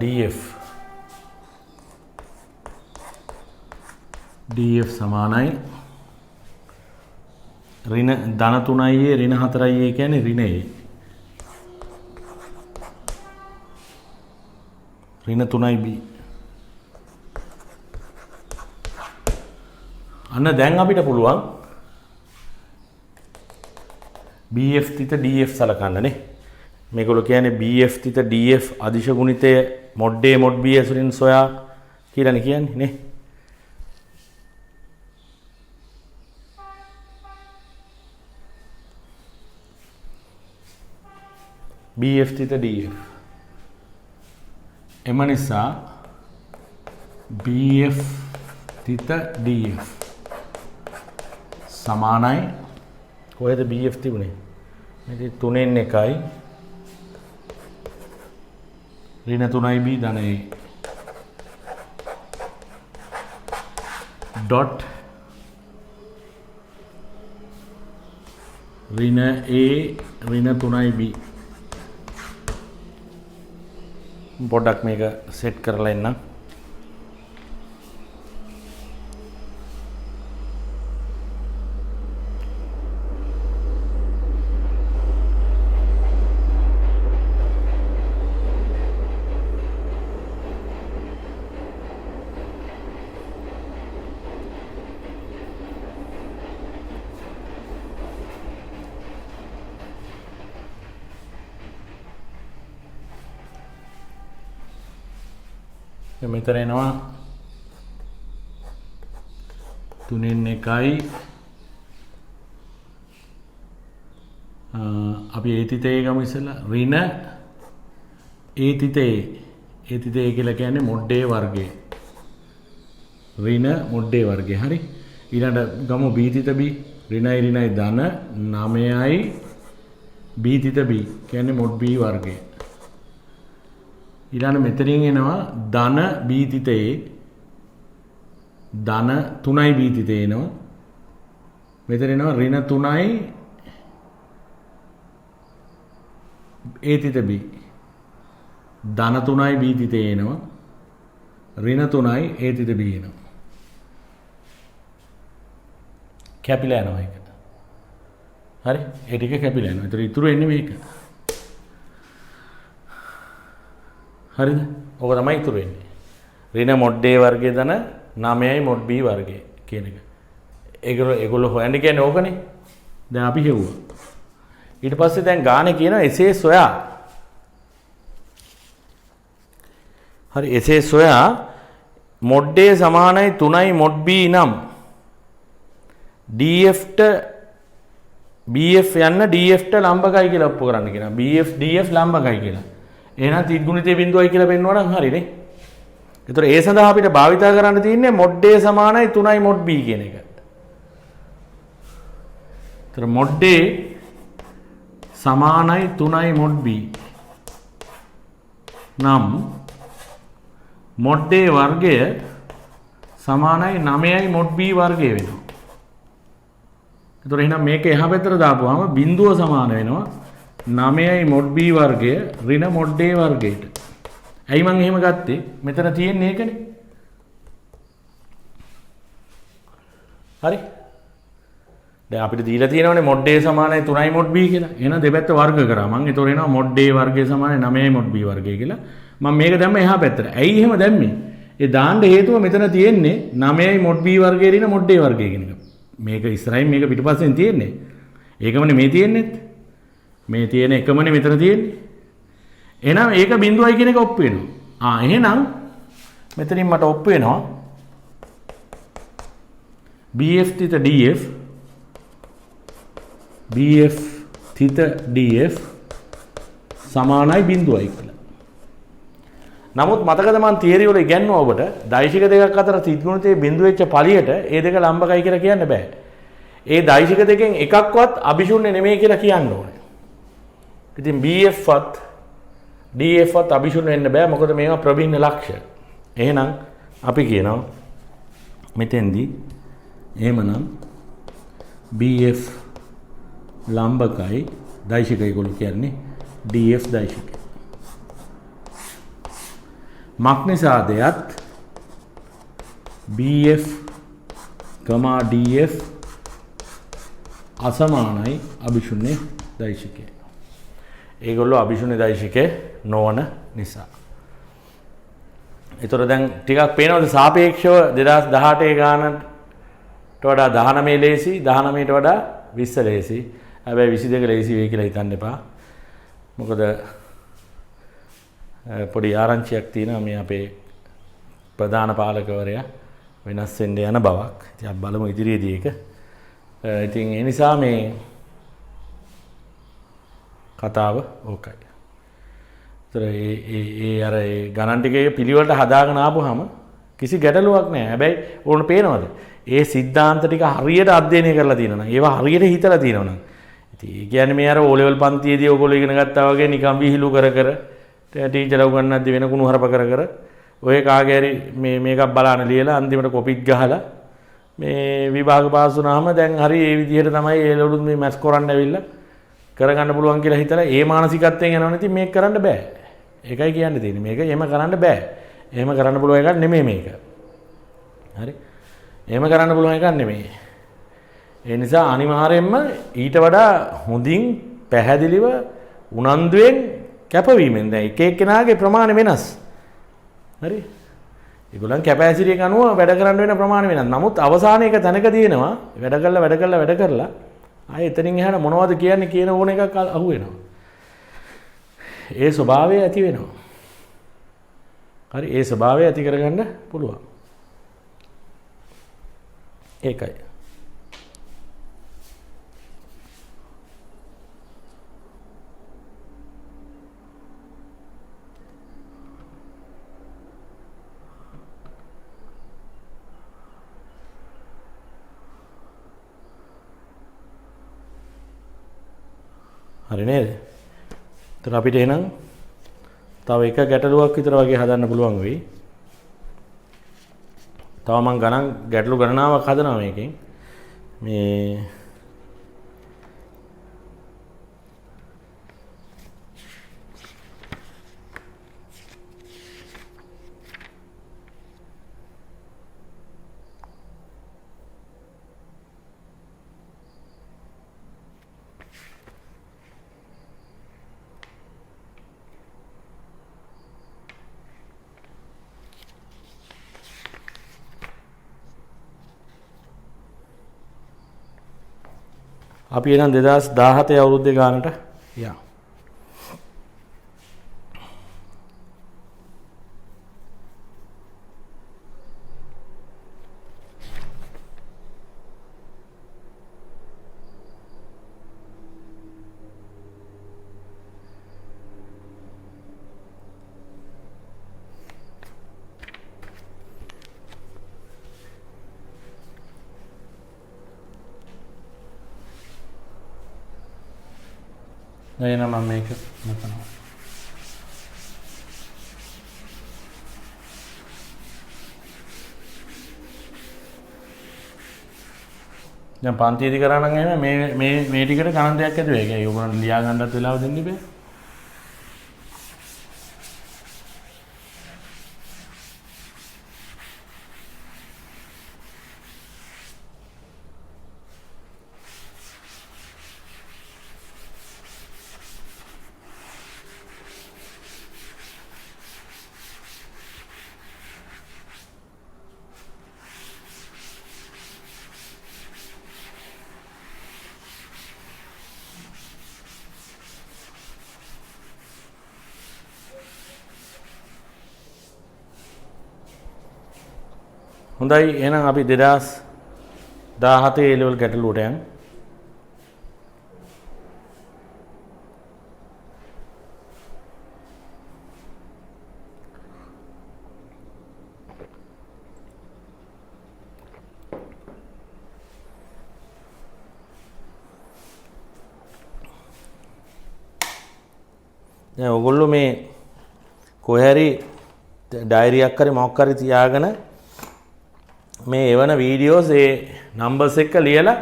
df සමානයි ඍණ ධන 3යි ඍණ 4යි කියන්නේ ඍණ a ඍණ 3යි b අන්න දැන් අපිට පුළුවන් bf තිත df සලකන්න නේ මේගොල්ලෝ කියන්නේ bf තිත df අදිශ ගුණිතය mod a mod b ඇසුරින් සොයා කියලානේ කියන්නේ නේ bf තිත df එම නිසා bf තිත df සමානයි කොහෙද bf තිබුණේ මේක 3න් 1යි ඍණ 3යි b ධන a dot ඍණ a ඍණ 3යි b පොඩ්ඩක් මේක සෙට් කරලා එන්නම් මෙතන එනවා 3න් 1යි අපි a තිත a ගමු ඉස්සෙල්ලා ඍණ a තිත a කියලා කියන්නේ mod a වර්ගය ඍණ mod a වර්ගය හරි ඊළඟට ගමු b තිත b ඍණයි ඍණයි ධන 9යි b තිත b කියන්නේ mod b වර්ගය ඊළඟ මෙතනින් එනවා ධන b තිත a ධන 3යි b තිත එනවා මෙතන එනවා ඍණ 3යි a තිත b ධන 3යි b තිත එනවා ඍණ 3යි a තිත b එනවා කැපිලා යනවා ඒක හරි ඒ ටික කැපිලා යනවා ඒතර ඉතුරු එන්නේ මේක හරිද? ඕක තමයි ඉතුරු වෙන්නේ. ඍණ mod a වර්ගය දන 9යි mod b වර්ගය කියන එක. ඒගොල්ලෝ හොයන්න කියන්නේ ඕකනේ. දැන් අපි හෙව්වා. ඊට පස්සේ දැන් ගානේ කියනවා එසේ සොයා. හරි එසේ සොයා mod a සමානයි 3යි mod b නම් df ට bf යන්න df ට ලම්බකයි කියලා ඔප්පු කරන්න කියනවා. bf df ලම්බකයි කියලා. එහෙනම් තිත් ගුණිතය බිඳුවයි කියලා පෙන්වනවා නම් හරිනේ. ඒතර ඒ සඳහා අපිට භාවිතා කරන්න තියෙන්නේ mod a සමානයි 3යි mod b කියන එක. ඒතර mod a සමානයි 3යි mod b නම් mod a වර්ගය සමානයි 9යි mod b වර්ගය වෙනවා. ඒතර එහෙනම් මේක එහා පැත්තට දාපුවාම බිඳුව සමාන වෙනවා 9යි mod b වර්ගය ඍණ mod a වර්ගයට. ඇයි මම එහෙම ගත්තේ? මෙතන තියෙන්නේ ඒකනේ. හරි. දැන් අපිට දීලා තියෙනවනේ mod a සමානයි 3යි mod b කියලා. එහෙනම් දෙපැත්ත වර්ග කරා. මම ඒතොර එනවා mod a වර්ගය සමානයි 9යි mod b වර්ගය කියලා. මම මේක දැම්ම එහා පැත්තට. ඇයි එහෙම දැම්මේ? ඒ දාන්න හේතුව මෙතන තියෙන්නේ 9යි mod b වර්ගය ඍණ mod a වර්ගය කියන එක. මේක ඉස්සරහින් මේක පිටපස්සෙන් තියෙන්නේ. ඒකමනේ මේ තියෙන්නේත්. මේ තියෙන එකමනේ මෙතන තියෙන්නේ. එහෙනම් ඒක බිඳුවයි කියන එක ඔප්පු වෙනවා. එහෙනම් මෙතනින් මට ඔප්පු වෙනවා bf තිත df bf තිත df සමානයි බිඳුවයි කියලා. නමුත් මතකද මම තියරි වල ඉගෙනුවා ඔබට දෛශික දෙකක් අතර තිත් ගුණිතයේ බිඳුව වෙච්ච පළියට ඒ දෙක ලම්බකයි කියලා කියන්න බෑ. ඒ දෛශික දෙකෙන් එකක්වත් අභිශූන්‍ය නෙමෙයි කියලා කියන්න ඕනේ. ඉතින් bf වත් df වත් අභිශූන්‍ය වෙන්න බෑ මොකද මේවා ප්‍රභින්න ලක්ෂ. එහෙනම් අපි කියනවා මෙතෙන්දී එහෙමනම් bf ලම්බකයි දෛශික ඒගොල්ලෝ කියන්නේ df දෛශික. මක්නිසාදයත් BF, DF අසමානයි අභිශුන්‍ය දෛශිකය. ඒගොල්ලෝ අභිශුන්‍ය දෛශිකය නොවන නිසා. ඒතර දැන් ටිකක් පේනවද සාපේක්ෂව 2018 ගානට වඩා 19 ලේසි, 19ට වඩා 20 ලේසි. හැබැයි 22 ලේසි වෙයි කියලා හිතන්න එපා. මොකද පොඩි ආරංචියක් තියෙනවා මේ අපේ ප්‍රධාන පාලකවරයා වෙනස් වෙන්න යන බවක්. ඉතින් අපි බලමු ඉදිරියේදී ඒක. ඉතින් ඒ නිසා මේ කතාව ඕකයි. ඒතර ඒ අර ඒ ගණන් ටිකේ පිළිවෙලට හදාගෙන ආපුවාම කිසි ගැටලුවක් නැහැ. හැබැයි ඕන පේනවද? ඒ સિદ્ધාන්ත ටික හරියට අධ්‍යයනය කරලා තියෙනවා නම් ඒවා හරියට හිතලා තියෙනවා නම් ඉතින් ඒ කියන්නේ මේ අර O level පන්තියේදී ඔයගොල්ලෝ ඉගෙන ගත්තා වගේ නිකන් විහිළු කර කර ටීචර්ලා උගන්වද්දි වෙන කුණු හරප කර කර ඔය කාගේ හරි මේකක් බලන්න ලියලා අන්තිමට කොපිත් ගහලා මේ විභාග පාස් වුණාම දැන් හරි ඒ විදිහට තමයි ඒ ලෙවලුත් මේ මැස් කරන්න ඇවිල්ලා කරගන්න පුළුවන් කියලා හිතලා ඒ මානසිකත්වයෙන් යනවනේ. ඉතින් මේක කරන්න බෑ. ඒකයි කියන්න තියෙන්නේ. මේක එහෙම කරන්න බෑ. එහෙම කරන්න පුළුවන් එකක් නෙමෙයි මේක. හරි. එහෙම කරන්න පුළුවන් එකක් නෙමෙයි. ඒ නිසා අනිවාර්යයෙන්ම ඊට වඩා හොඳින් පැහැදිලිව උනන්දුවෙන් කැපවීමෙන් දැන් එක එක්කෙනාගේ ප්‍රමාණය වෙනස්. හරි. ඒගොල්ලන් කැපැසිටි එක අනුව වැඩ කරන්න වෙන ප්‍රමාණය වෙනස්. නමුත් අවසානයේ එක තැනක තියෙනවා වැඩ කරලා ආයෙ එතනින් එහාට මොනවද කියන්නේ කියන ඕන එකක් අහු වෙනවා. ඒ ස්වභාවය ඇති වෙනවා. හරි. ඒ ස්වභාවය ඇති කරගන්න පුළුවන්. ඒකයි. හරි නේද? එතන අපිට එහෙනම් තව එක ගැටලුවක් විතර වගේ හදන්න පුළුවන් වෙයි. තව මම ගැටලු ගණනාවක් හදනවා මේකෙන්. මේ අපි එනම් 2017 අවුරුද්දේ ගානට යා. එහෙනම් මම මේක නතනවා. දැන් පන්තියේදී කරා නම් එහෙම මේ ටිකට ගණන් දෙයක් ඇදුවා. ඒක ඔයගොල්ලන්ට ලියා ගන්නත් වෙලාව දෙන්න බෑ. හොඳයි එහෙනම් අපි 2017 A level ගැටලුවට යමු. දැන් ඔයගොල්ලෝ මේ කොහේ හරි ඩයරියක් හරි මොකක් හරි තියාගෙන මේ එවන වීඩියෝස් ඒ නම්බර්ස් එක්ක ලියලා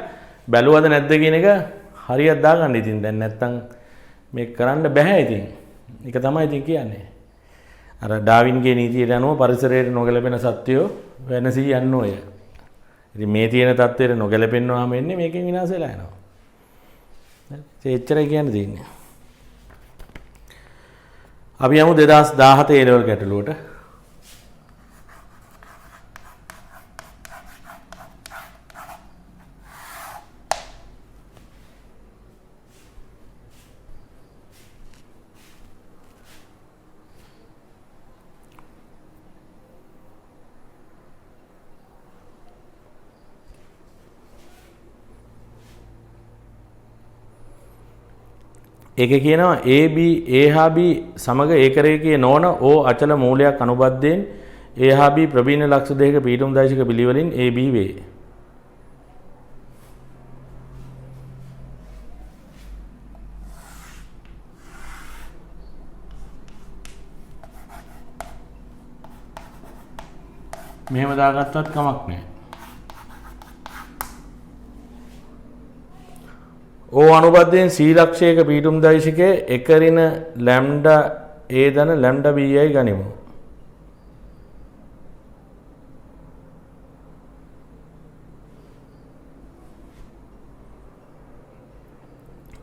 බැලුවද නැද්ද කියන එක හරියට දාගන්න. ඉතින් දැන් නැත්තම් මේක කරන්න බෑ ඉතින්. ඒක තමයි ඉතින් කියන්නේ. අර ඩාවින්ගේ නීතියට අනුව පරිසරයට නොගැලපෙන සත්වයෝ වෙනසී යන්න ඔය. ඉතින් මේ තියෙන තත්ත්වයට නොගැලපෙන්නාම එන්නේ මේකෙන් විනාශ වෙලා යනවා. හරි. එච්චරයි කියන්න තියෙන්නේ. අපි යමු 2017 A level ගැටලුවට. ඒක කියනවා AB A හා B සමග ඒකරේඛීය නොවන O අචල මූලයක් අනුබද්ධයෙන් A හා B ප්‍රබීන ලක්ෂ දෙකක පීඩුම් දෛශික පිළිවෙලින් AB වේ. මෙහෙම දාගත්තත් කමක් නැහැ. O අනුබද්ධයෙන් C ලක්ෂයක පීඩුම් දෛශිකයේ එකරින ලැම්ඩා A ධන ලැම්ඩා B යයි ගනිමු.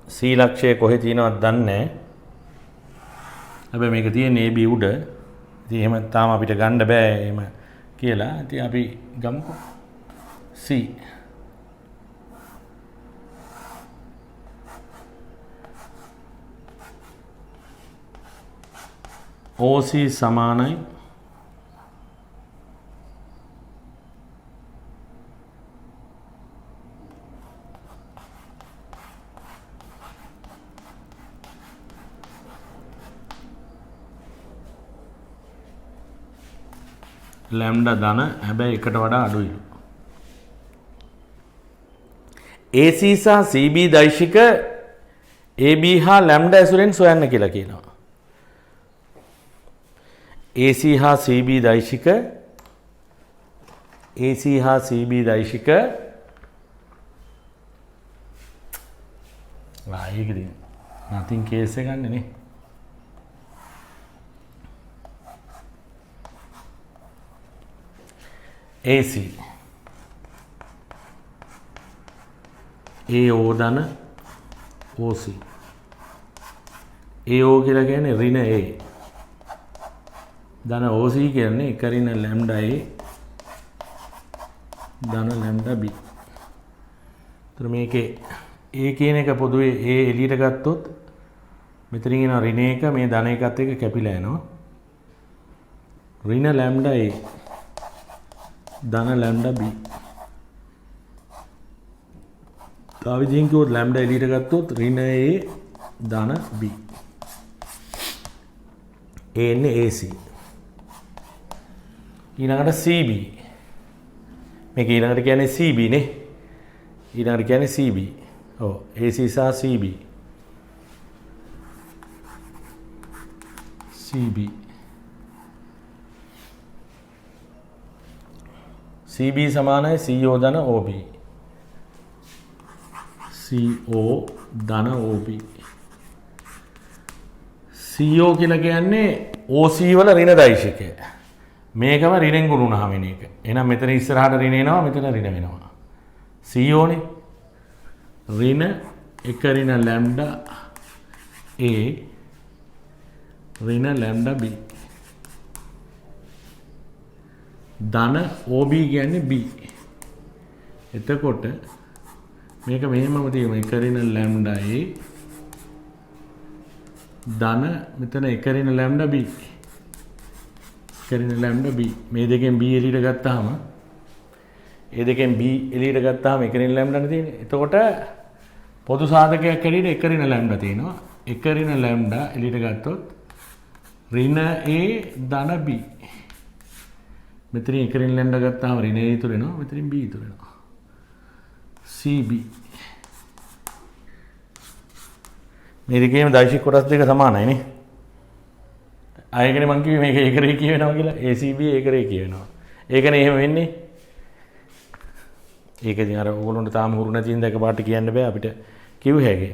C ලක්ෂය කොහෙ තියෙනවද දන්නේ නැහැ. හැබැයි මේක තියෙන්නේ AB උඩ. ඉතින් එහෙම තාම අපිට ගන්න බෑ එහෙම කියලා. ඉතින් අපි ගමුකෝ C OC සමානයි ලැම්ඩා ධන හැබැයි එකට වඩා අඩුයි. AC සහ CB දෛශික AB හා ලැම්ඩා ඇසුරෙන් සොයන්න කියලා කියනවා. AC හා CB දෛශික AC හා CB දෛශික ඒකද nothing case එක ගන්න නේ. AC AO ධන OC AO කියලා කියන්නේ ඍණ A ධන OC කියන්නේ එකරින ලැම්ඩා A ධන ලැම්ඩා B. ඒතර මේකේ A කියන එක පොදුවේ A එළියට ගත්තොත් මෙතනින් එන ඍණ එක මේ ධන එකත් එක්ක කැපිලා යනවා. ඍණ ලැම්ඩා A ධන ලැම්ඩා B. තව විදිහින් කිව්වොත් ලැම්ඩා එළියට ගත්තොත් ඍණ A ධන B. A එන්නේ AC. ඊළඟට CB. මේක ඊළඟට කියන්නේ CB නේ. ඊළඟට කියන්නේ CB. ඔව් AC සහ CB. CB. CB සමානයි CO ධන OB. CO ධන OB. CO කියලා කියන්නේ OC වල ඍණ දෛශිකය. මේකම ඍණෙන් ගුණ වුණාම එන එක. එහෙනම් මෙතන ඉස්සරහට ඍණ එනවා මෙතන ඍණ වෙනවා. CO නේ. ඍණ එක ඍණ ලැම්ඩා A ඍණ ලැම්ඩා B. ධන OB කියන්නේ B. එතකොට මේක මෙහෙමම තියෙනවා එක ඍණ ලැම්ඩා A ධන මෙතන එක ඍණ ලැම්ඩා B. එකරින ලැම්ඩා B. මේ දෙකෙන් B එළියට ගත්තාම ඒ දෙකෙන් B එළියට ගත්තාම එකරින ලැම්ඩානේ තියෙන්නේ. එතකොට පොදු සාධකයක් ඇරෙන්න එකරින ලැම්ඩා තියෙනවා. එකරින ලැම්ඩා එළියට ගත්තොත් ඍණ A ධන B. මෙතනින් එකරින් ලැම්ඩා ගත්තාම ඍණ A ඉතුරු වෙනවා. මෙතනින් B ඉතුරු වෙනවා. CB. මේ දෙකේම දෛශික කොටස් දෙක සමානයි නේ. ආයෙකනේ මං කිව්වේ මේක ඒකරේඛීය වෙනවා කියලා. ACB ඒකරේඛීය වෙනවා. ඒකනේ එහෙම වෙන්නේ. ඒක ඉතින් අර ඕගොල්ලන්ට තාම හුරු නැති ඉඳ එකපාරට කියන්න බෑ අපිට කිව්ව හැකි.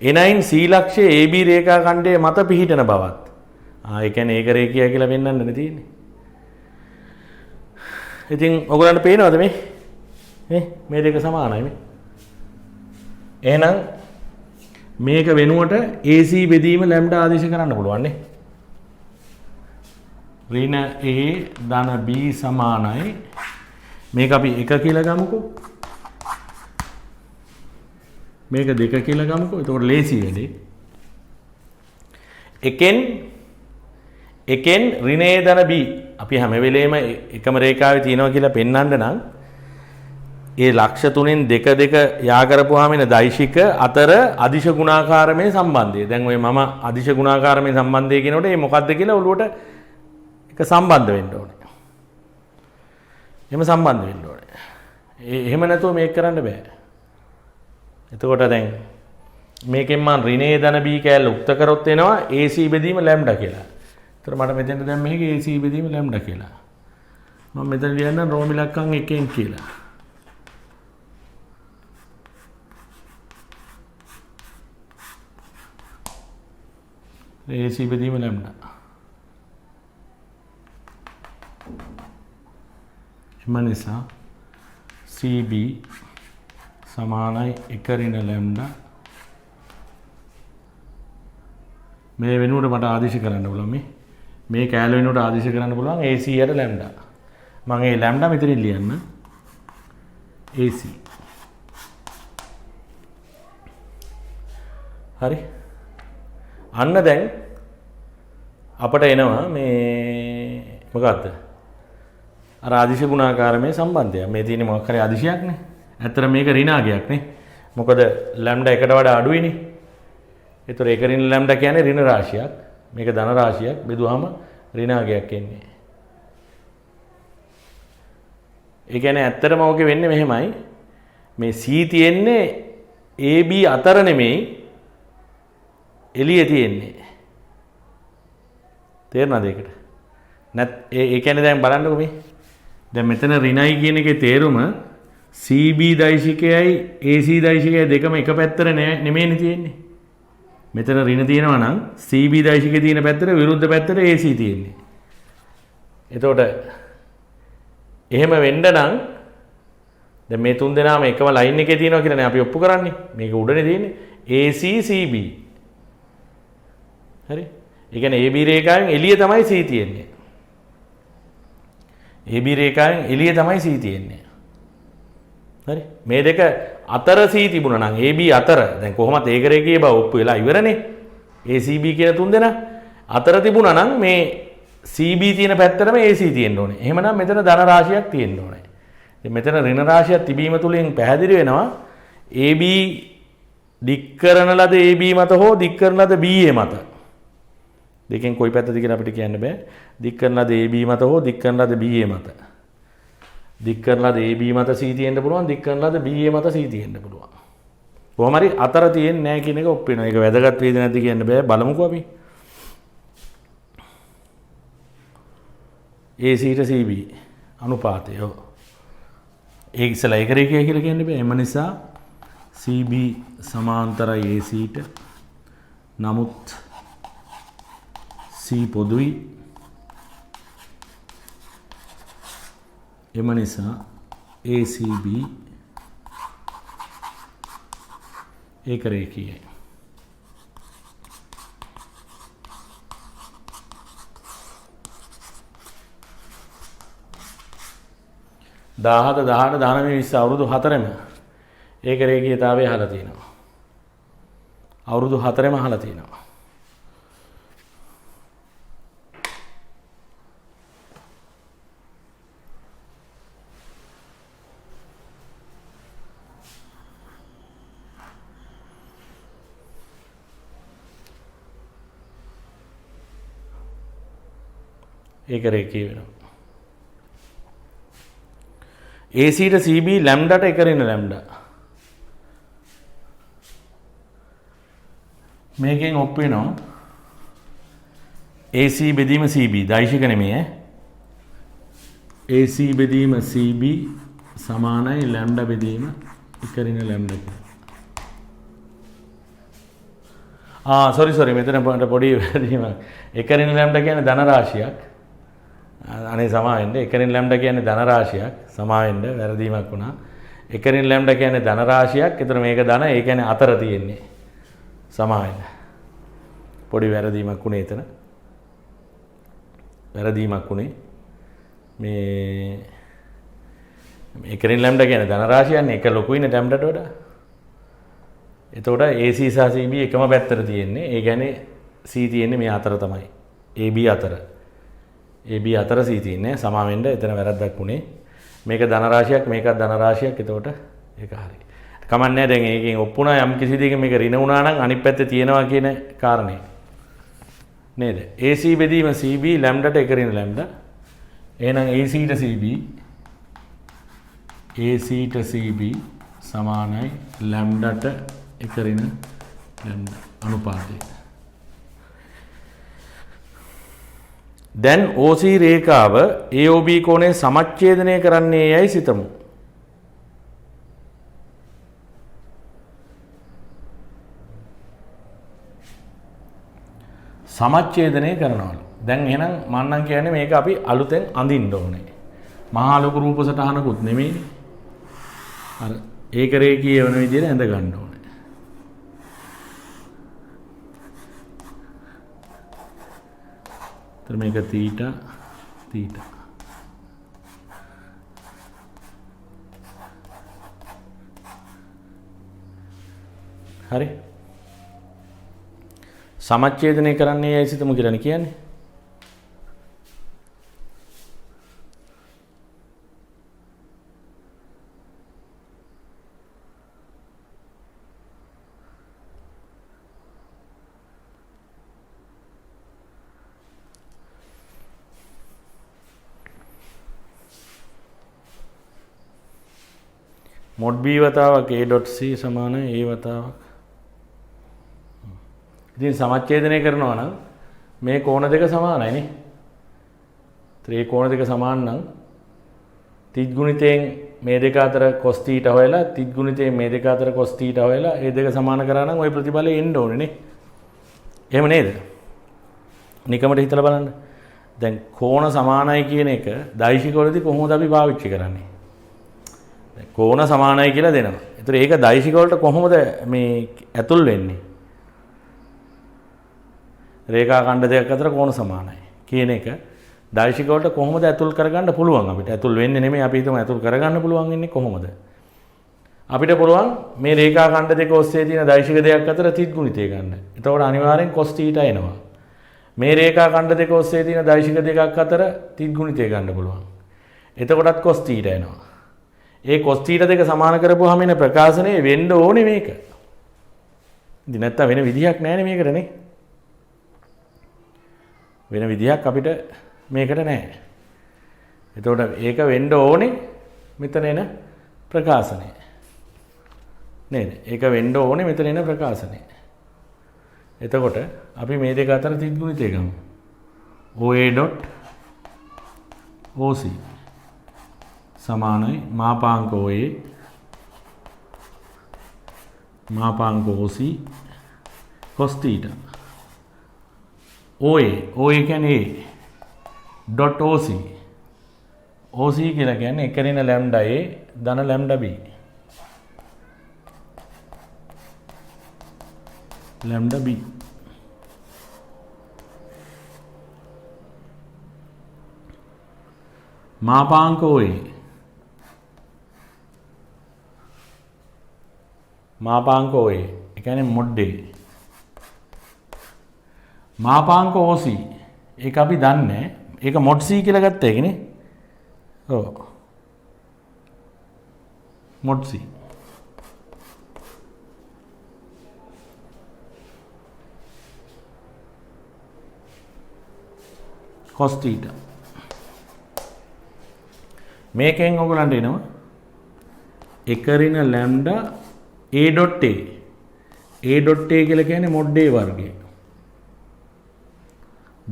එනයින් C ලක්ෂයේ AB රේඛා ඛණ්ඩයේ මත පිහිටන බවත් ඒ කියන්නේ ඒක රේඛියයි කියලා පෙන්වන්නනේ තියෙන්නේ. ඉතින් ඔයගලන්ට පේනවද මේ දෙක සමානයි මේ. එහෙනම් මේක වෙනුවට AC බෙදීම ලැම්ඩා ආදේශ කරන්න පුළුවන් නේ. ඍණ A ධන B සමානයි මේක අපි 1 කියලා ගමුකෝ. මේක 2 කියලා ගමුකෝ. එතකොට ලේසි වෙන්නේ. එකෙන් ඍණ A ධන B අපි හැම වෙලේම එකම රේඛාවේ තියෙනවා කියලා පෙන්වන්න නම් ඒ ලක්ෂ තුනෙන් දෙක යා කරපුවාම එන දෛශික අතර අදිශ ගුණාකාරමේ සම්බන්ධය. දැන් ඔය මම අදිශ ගුණාකාරමේ සම්බන්ධය කියනකොට මේ මොකක්ද කියලා ඔළුවට එක සම්බන්ධ වෙන්න ඕනේ. එහෙම සම්බන්ධ වෙන්න ඕනේ. එහෙම නැතුව මේක කරන්න බෑ. එතකොට දැන් මේකෙන් මම ඍණ A ධන B කැලේ උක්ත කරොත් එනවා AC බෙදීම ලැම්ඩා කියලා. ඒතර මට මෙතෙන්ට දැන් මේක AC බෙදීම ලැම්ඩා කියලා. මම මෙතන ලියන්නම් රෝම ඉලක්කම් 1 කියලා. AC බෙදීම ලැම්ඩා. එම නිසා CB සමානයි 1 ඍණ ලැම්ඩා. මේ වෙනුවට මට ආදේශ කරන්න පුළුවන් මේ කැලේ වෙනුවට ආදේශ කරන්න පුළුවන් AC යට ලැම්ඩා. මම ඒ ලැම්ඩා මෙතනින් ලියන්න. AC. හරි. අන්න දැන් අපට එනවා මේ මොකක්ද? අර ආදිශ ගුණාකාරමේ සම්බන්ධය. මේ තියෙන්නේ මොකක් හරි ආදිශයක් නේ. ඇත්තට මේක ඍණාගයක් නේ. මොකද ලැම්ඩා එකට වඩා අඩුයිනේ. ඒතර ඒක ඍණ ලැම්ඩා කියන්නේ ඍණ රාශියක්. මේක ධන රාශියක්. බෙදුවාම ඍණාගයක් එන්නේ. ඒ කියන්නේ ඇත්තටම ඕකේ වෙන්නේ මෙහෙමයි. මේ C තියෙන්නේ AB අතර නෙමෙයි එළියේ තියෙන්නේ. තේරෙනවද ඒකට? ඒ කියන්නේ දැන් බලන්නකෝ මේ. දැන් මෙතන ඍණයි කියන එකේ තේරුම CB දෛශිකයයි AC දෛශිකයයි දෙකම එක පැත්තට නෙමෙයිනේ තියෙන්නේ. මෙතන ඍණ තියෙනවා නම් CB දෛශිකයේ තියෙන පැත්තට විරුද්ධ පැත්තට AC තියෙන්නේ. එතකොට එහෙම වෙන්න නම් දැන් මේ තුන් දෙනාම එකම ලයින් එකේ තියෙනවා කියලානේ අපි ඔප්පු කරන්නේ. මේක උඩනේ තියෙන්නේ. AC CB. හරි. ඒ කියන්නේ AB රේඛාවෙන් එළිය තමයි C තියෙන්නේ. AB රේඛාවෙන් එළිය තමයි C තියෙන්නේ. හරි. මේ දෙක අතර C තිබුණා නම් AB අතර දැන් කොහොමද ඒක රේඛීය බව ඔප්පු වෙලා ඉවරනේ. ACB කියන තුන් දෙනා අතර තිබුණා නම් මේ CB තියෙන පැත්තටම AC තියෙන්න ඕනේ. එහෙමනම් මෙතන ධන රාශියක් තියෙන්න ඕනේ. ඉතින් මෙතන ඍණ රාශියක් තිබීම තුලින් පැහැදිලි වෙනවා AB දික් කරන ලද AB මත හෝ දික් කරන ලද BA මත දෙකෙන් කොයි පැත්තද කියලා අපිට කියන්න බෑ. දික් කරන ලද AB මත හෝ දික් කරන ලද BA මත. දික් කරන ලද AB මත C තියෙන්න පුළුවන්, දික් කරන ලද BA මත C තියෙන්න පුළුවන්. කොහොම හරි අතර තියෙන්නේ නැහැ කියන එක ඔප් වෙනවා. ඒක වැදගත් වේද නැද්ද කියන්න බෑ. බලමුකෝ අපි. AC ට CB අනුපාතය. ඔව්. ඒක ඉස්සලා ඒක රේඛය කියලා කියන්න බෑ. එම නිසා CB සමාන්තරයි AC ට. නමුත් C පොදුයි. එම නිසා ACB ඒක රේඛීයයි. දාහත 18 19 20 අවුරුදු 4ම ඒක රේඛීයතාවය අහලා තියෙනවා. අවුරුදු 4ම අහලා තියෙනවා. ඒක රේඛීය වෙනවා. AC ට CB ලැම්ඩාට එක ඍණ ලැම්ඩා. මේකෙන් ඔප් වෙනවා AC බෙදීම CB දෛශික නෙමෙයි AC බෙදීම CB සමානයි ලැම්ඩා බෙදීම එක ඍණ ලැම්ඩා. සොරි මෙතන පොඩි වැරදීමක්. එකරින් ලැම්ඩා කියන්නේ ධන රාශියක්. අනේ සමා වෙන්න. එකරින් ලැම්ඩා කියන්නේ ධන රාශියක්. සමා වෙන්න වැරදීමක් වුණා. එකරින් ලැම්ඩා කියන්නේ ධන රාශියක්. ඒතර මේක ධන. ඒ කියන්නේ අතර තියෙන්නේ. සමා වෙන්න. පොඩි වැරදීමක් වුණේ එතන. වැරදීමක් වුණේ. මේ එකරින් ලැම්ඩා කියන්නේ ධන රාශියන්නේ. එක ලොකුයිනේ ලැම්ඩාට වඩා. එතකොට AC සහ CB එකම පැත්තට තියෙන්නේ. ඒ කියන්නේ C තියෙන්නේ මේ අතර තමයි. AB අතර. AB අතර C තියෙන්නේ. සමා වෙන්න එතන වැරද්දක් වුණේ. මේක ධන රාශියක් මේකත් ධන රාශියක්. එතකොට ඒක හරි. කමන්නේ දැන් ඒකෙන් ඔප්පුණා යම් කිසි දෙයක මේක ඍණ වුණා නම් අනිත් පැත්තේ තියෙනවා කියන කාරණේ. නේද? AC බෙදීම CB ලැම්ඩාට එකරින් ලැම්ඩා. එහෙනම් AC ට CB AC ට CB සමානයි ලැම්ඩාට එකරින ලැම්ඩා අනුපාතය. දැන් OC රේඛාව AOB කෝණය සමච්ඡේදනය කරන්නේ යයි සිතමු. සමච්ඡේදනය කරනවලු. දැන් එහෙනම් මන්නම් කියන්නේ මේක අපි අලුතෙන් අඳින්න ඕනේ. මහා ලොකු රූප සටහනකුත් නෙමෙයිනේ. අර ඒක රේඛීය වෙන විදිහට ඇඳ ගන්න ඕනේ. तर මේක තීටා හරි සමච්ඡේදනය කරන්නේ යයි සිතමු කියලා කියන්නේ. mod b වතාවක් a.c සමාන a වතාවක්. ඉතින් සමච්ඡේදනය කරනවා නම් මේ කෝණ දෙක සමානයි නේ. ත්‍රි කෝණ දෙක සමාන නම් තිත් ගුණිතයෙන් මේ දෙක අතර cos θ හොයලා තිත් ගුණිතයෙන් මේ දෙක අතර cos θ හොයලා ඒ දෙක සමාන කරා නම් ওই ප්‍රතිඵලය එන්න ඕනේ නේ. එහෙම නේද? නිකමට හිතලා බලන්න. දැන් කෝණ සමානයි කියන එක දෛශිකවලදී කොහොමද අපි පාවිච්චි කරන්නේ? කෝණ සමානයි කියලා දෙනවා. ඒතර ඒක දෛශික වලට කොහොමද මේ ඇතුල් වෙන්නේ? රේඛා ඛණ්ඩ දෙකක් අතර කෝණ සමානයි කියන එක දෛශික වලට කොහොමද ඇතුල් කරගන්න පුළුවන් අපිට? ඇතුල් වෙන්නේ නෙමෙයි අපි හිතමු ඇතුල් කරගන්න පුළුවන් වෙන්නේ කොහොමද? අපිට පුළුවන් මේ රේඛා ඛණ්ඩ දෙක ඔස්සේ තියෙන දෛශික දෙකක් අතර තිත් ගුණිතය ගන්න. එතකොට අනිවාර්යෙන් cos θ එනවා. මේ රේඛා ඛණ්ඩ දෙක ඔස්සේ තියෙන දෛශික දෙකක් අතර තිත් ගුණිතය ගන්න පුළුවන්. එතකොටත් cos θ එනවා. ඒ cos θ දෙක සමාන කරපුවාම එන ප්‍රකාශනය වෙන්න ඕනේ මේක. ඉතින් නැත්තම් වෙන විදිහක් නැහැනේ මේකට නේ. වෙන විදිහක් අපිට මේකට නැහැ. එතකොට ඒක වෙන්න ඕනේ මෙතන එන ප්‍රකාශනය. නේද? ඒක වෙන්න ඕනේ මෙතන එන ප්‍රකාශනය. එතකොට අපි මේ දෙක අතර තිත් ගුණිතය ගමු. OA.OC සමානයි මාපාංක OA මාපාංක OC cos θ. OA කියන්නේ A dot OC. OC කියලා කියන්නේ එකරින ලැම්ඩා A ධන lambda B. Lambda B. මාපාංක OA මාපාංක OA ඒ කියන්නේ mod A. මාපාංක OC ඒක අපි දන්නේ ඒක mod C කියලා ගත්ත එකනේ. ඔව් mod C. cos θ. මේකෙන් ඔයගලන්ට එනවා එකරින lambda a dot a. a dot a කියලා කියන්නේ mod a වර්ගය.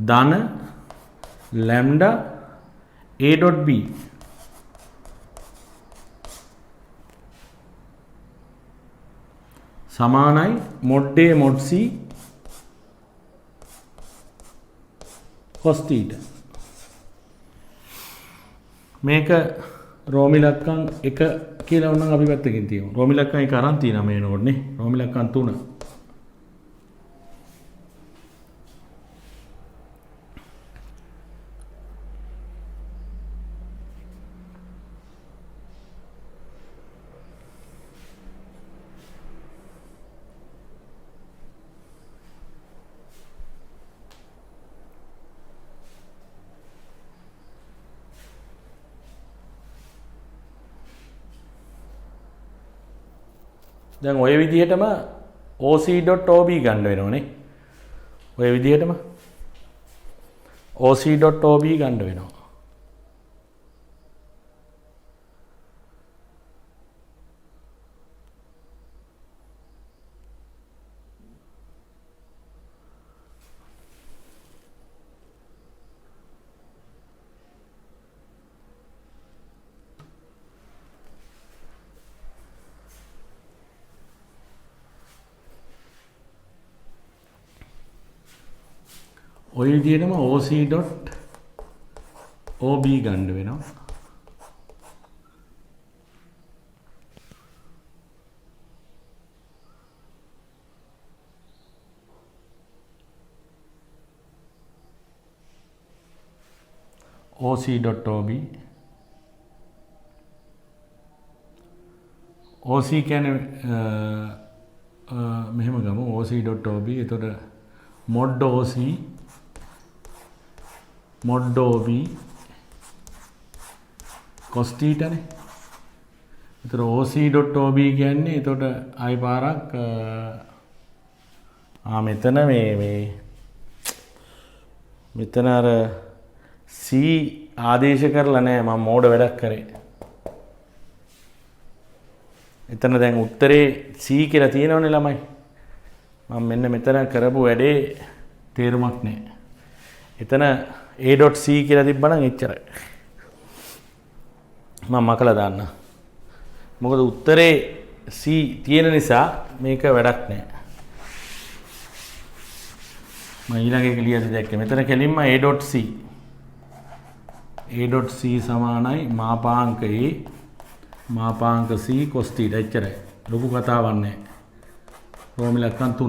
ධන ලැම්ඩා a dot b. සමානයි mod a mod c cos theta. මේක රෝමි ලක්කම් 1 කියලා වුණනම් අපි පැත්තකින් තියමු. රෝමි ලක්කම් 1 අරන් තියෙනවා මේ නෝඩ්නේ. රෝමි ලක්කම් 3. දැන් ඔය විදිහටම OC.OB ගන්න වෙනවනේ. ඔය විදිහටම OC.OB ගන්න වෙනවා. ඔය විදිහටම OC.OB ගන්න වෙනවා. OC.OB OC කියන්නේ මෙහෙම ගමු OC.OB. එතකොට mod OC mod OB cos theta නේ. එතකොට OC.OB කියන්නේ එතකොට ආයි පාරක් මෙතන මෙතන අර C ආදේශ කරලා නැහැ. මම මෝඩ වැඩක් කරේ. එතන දැන් උත්තරේ C කියලා තියෙනවනේ ළමයි. මම මෙන්න මෙතන කරපු වැඩේ තේරුමක් නැහැ. එතන A.C කියලා තිබ්බනම් එච්චරයි. මම මකලා දාන්න. මොකද උත්තරේ C තියෙන නිසා මේක වැඩක් නැහැ. මම ඊළඟ එක ලියලා දැක්කේ. මෙතන කෙලින්ම A.C සමානයි මාපාංක A මාපාංක C cos theta. එච්චරයි. ලොකු කතාවක් නැහැ. රෝමි ලක්කම් 3.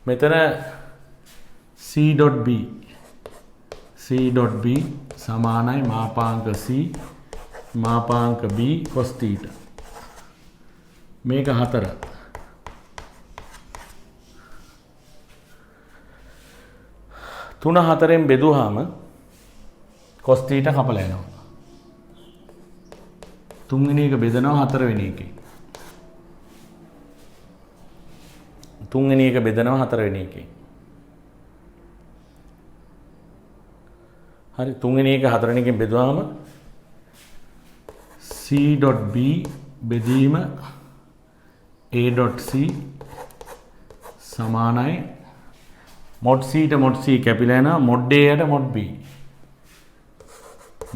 මෙතන C.B සමානයි මාපාංක C මාපාංක B cos theta. මේක 4. තුන 4ෙන් බෙදුවාම cos theta කපලා යනවා. තුන්වෙනි එක බෙදනවා හතරවෙනි එකේ. තුන්වෙනි එක බෙදනවා හතරවෙනි එකේ. හරි. තුන්වෙනි එක හතරවෙනි එකෙන් බෙදුවාම C.B බෙදීම A.C සමානයි mod C ට mod C කැපිලා යනවා mod A යට mod B.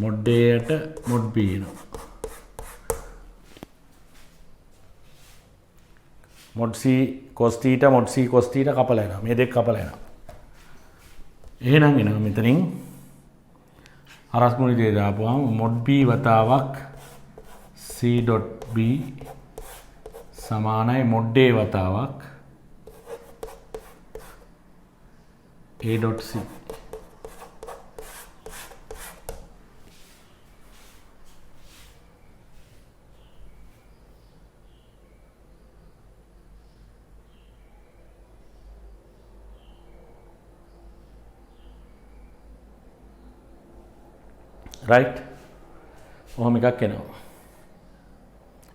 mod A යට mod B එනවා. mod C cos theta mod C cos theta කපලා යනවා. මේ දෙක කපලා යනවා. එහෙනම් එනවා මෙතනින් අරස්මුණි දෙය දාපුවාම mod B වතාවක් C.B සමානයි mod A වතාවක් A.C. right? ඔහොම එකක් එනවා.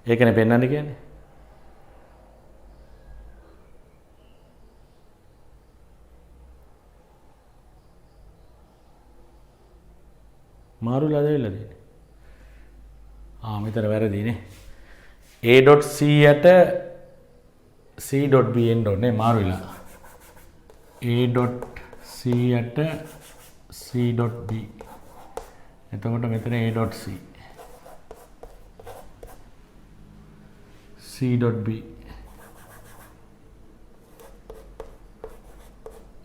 ඒකනේ පෙන්වන්න කියන්නේ. මාරුලා දෙවිලා තියෙන්නේ. මෙතන වැරදිනේ. A.C යට C.B එන්න ඕනේ මාරුලා. A.C යට C.B. එතකොට මෙතන A.C C.B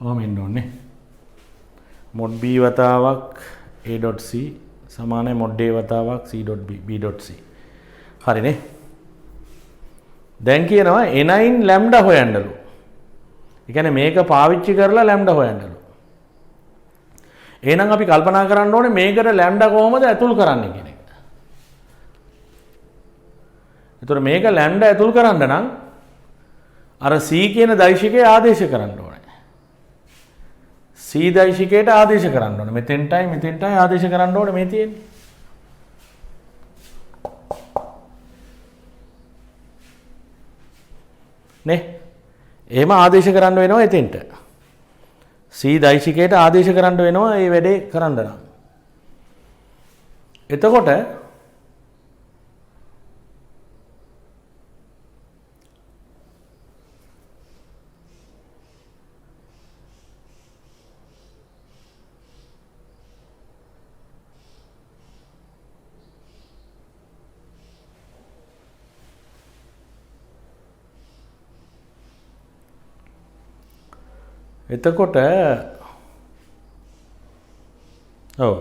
ඔහොම එන්න ඕනේ. mod b වතාවක් a.c සමානයි mod a වතාවක් c.b.c. හරිනේ. දැන් කියනවා n ලැම්ඩා හොයන්නලු. ඒ කියන්නේ මේක පාවිච්චි කරලා ලැම්ඩා හොයන්නලු. එහෙනම් අපි කල්පනා කරන්න ඕනේ මේකට ලැම්ඩා කොහොමද ඇතුල් කරන්නේ කියන එක. ඒතර මේක ලැම්ඩා ඇතුල් කරන්න නම් අර c කියන දෛශිකය ආදේශ කරන්න ඕනේ. c දෛශිකයට ආදේශ කරන්න ඕනේ. මෙතෙන්ටයි ආදේශ කරන්න ඕනේ මේ තියෙන්නේ. නේ? එහෙම ආදේශ කරන්න වෙනවා එතෙන්ට. c දෛශිකයට ආදේශ කරන්න වෙනවා මේ වැඩේ කරන්න නම්. එතකොට ඔව්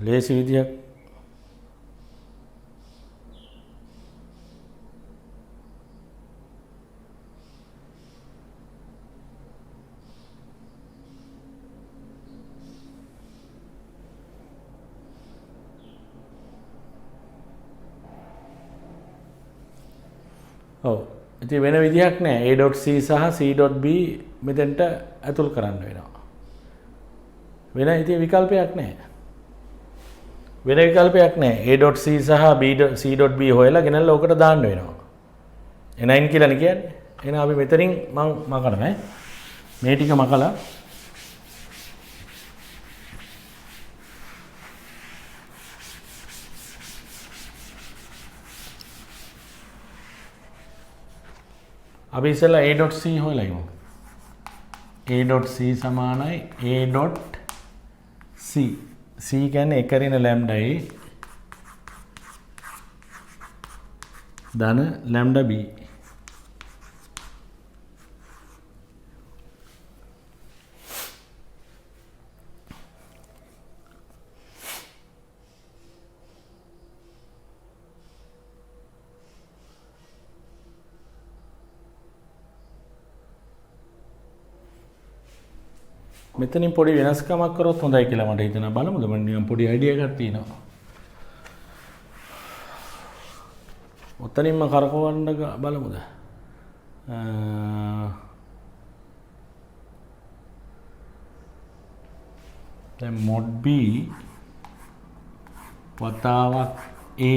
ලේසි විදියක් ඔව් ඉතින් වෙන විදියක් නෑ a.c සහ c.b මෙතෙන්ට ඇතුල් කරන්න වෙනවා. වෙන ඉතින් විකල්පයක් නෑ. වෙන විකල්පයක් නෑ. a.c සහ c.b හොයලා ගෙනල්ලා ඔකට දාන්න වෙනවා. n කියලානේ කියන්නේ. එහෙනම් අපි මෙතනින් මම මකනවා ඈ. මේ ටික මකලා අපි ඉස්සෙල්ලා a.c හොයලා ඉමු. a.c සමානයි a.c. c කියන්නේ එක ඍණ ලැම්ඩා a ධන ලැම්ඩා b. මෙතනින් පොඩි වෙනස්කමක් කරොත් හොඳයි කියලා මට හිතෙනවා. බලමුද? මම නිකන් පොඩි අයිඩියා එකක් තියෙනවා. ඔතනින්ම කරකවන්න බලමුද? දැන් mod b වතාවක් a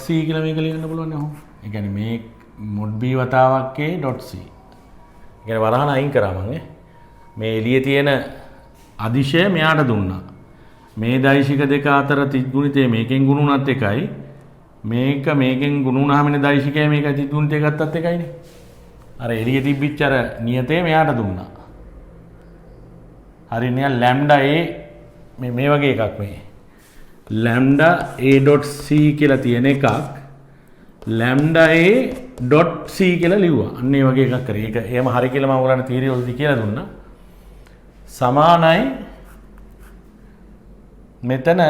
.c කියලා මේක ලියන්න පුළුවන් නේ. ඒ කියන්නේ මේ mod b වතාවක් a .c කියන්නේ වරහන අයින් කරා මම මේ එළියේ තියෙන අදිශය මෙයාට දුන්නා. මේ දෛශික දෙක අතර තිත්ගුණිතය මේකෙන් ගුණුණත් එකයි. මේක මේකෙන් ගුණුණාමනේ දෛශිකය මේක තිත්ගුණිතය ගත්තත් එකයිනේ. අර එළියේ තිබිච්ච අර නියතය මෙයාට දුන්නා. හරිනේ ලැම්ඩා a මේ වගේ එකක් මේ. ලැම්ඩා a.c කියලා තියෙන එකක් ලැම්ඩා a.c කියලා ලිව්වා. අන්න ඒ වගේ එකක් කරේ. ඒක එහෙම හරි කියලා මම ඔයගලන්ට තීරිය වලදී කියලා දුන්නා. සමානයි මෙතන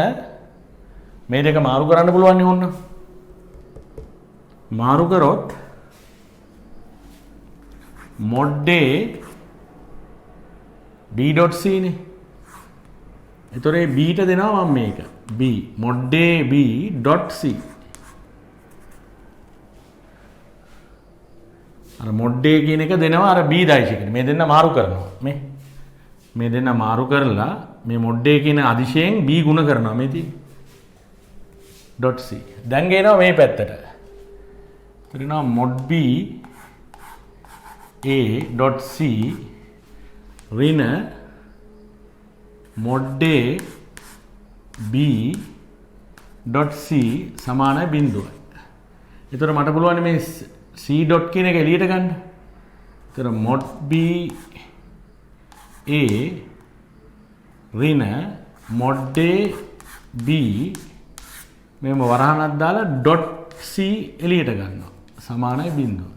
මේ දෙක මාරු කරන්න පුළුවන් නේ ඕන්න. මාරු කරොත් mod a b.c නේ. ඒතොර ඒ b ට දෙනවා මම මේක. b mod a b.c අර mod a කියන එක දෙනවා අර b දෛශිකනේ. මේ දෙන්න මාරු කරනවා. මේ දෙන්න මාරු කරලා මේ mod a කියන අදිශයෙන් b ගුණ කරනවා මේ තියෙන්නේ. .c. දැන් ගේනවා මේ පැත්තට. එතනවා mod b a.c ඍණ mod a b.c සමානයි බිඳුවයි. එතකොට මට පුළුවන් මේ c dot කියන එක එළියට ගන්න. එතන mod b a ඍණ mod a b මෙම වරහණක් දාලා dot c එළියට ගන්නවා. සමානයි බිඳුව.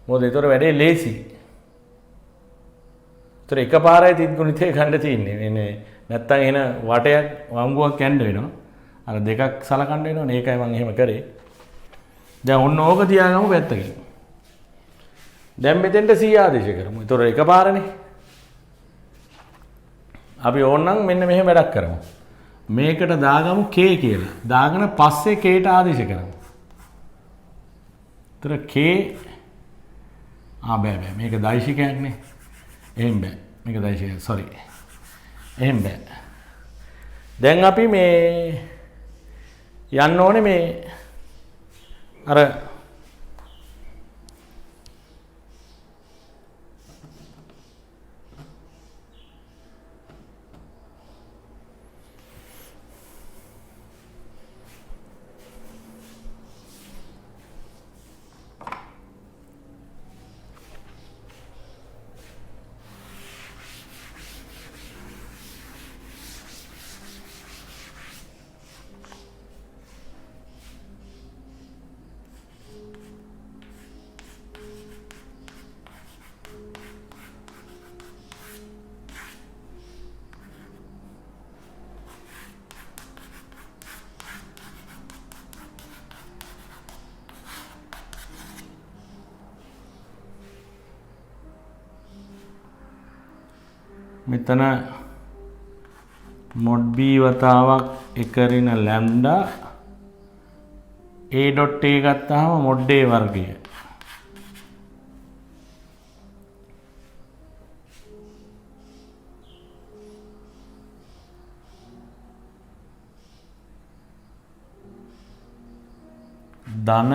මොකද ඒතර වැඩේ ලේසි. ඒතර එකපාරයි තිත්ගුණිතේ ගන්න තියෙන්නේ. එන්නේ නැත්තම් එන වටයක් වංගුවක් යන්න වෙනවා. අර දෙකක් සලකන්න වෙනවනේ. ඒකයි මම එහෙම කරේ. දැන් ඔන්න ඕක තියාගමු පැත්තකින්. දැන් මෙතෙන්ට C ආදේශ කරමු. ඒතර එකපාරනේ. අපි ඕනනම් මෙන්න මෙහෙම වැඩක් කරමු. මේකට දාගමු K කියලා. දාගෙන පස්සේ K ට ආදේශ කරමු. ඒතර K බෑ මේක දෛශිකයක් නේ. එහෙම බෑ. මේක දෛශිකයක්. sorry. එහෙම බෑ. දැන් අපි මේ යන්න ඕනේ මේ අර මෙතන mod b වතාවක් එකරින ලැම්ඩා a dot a ගත්තාම mod a වර්ගය ධන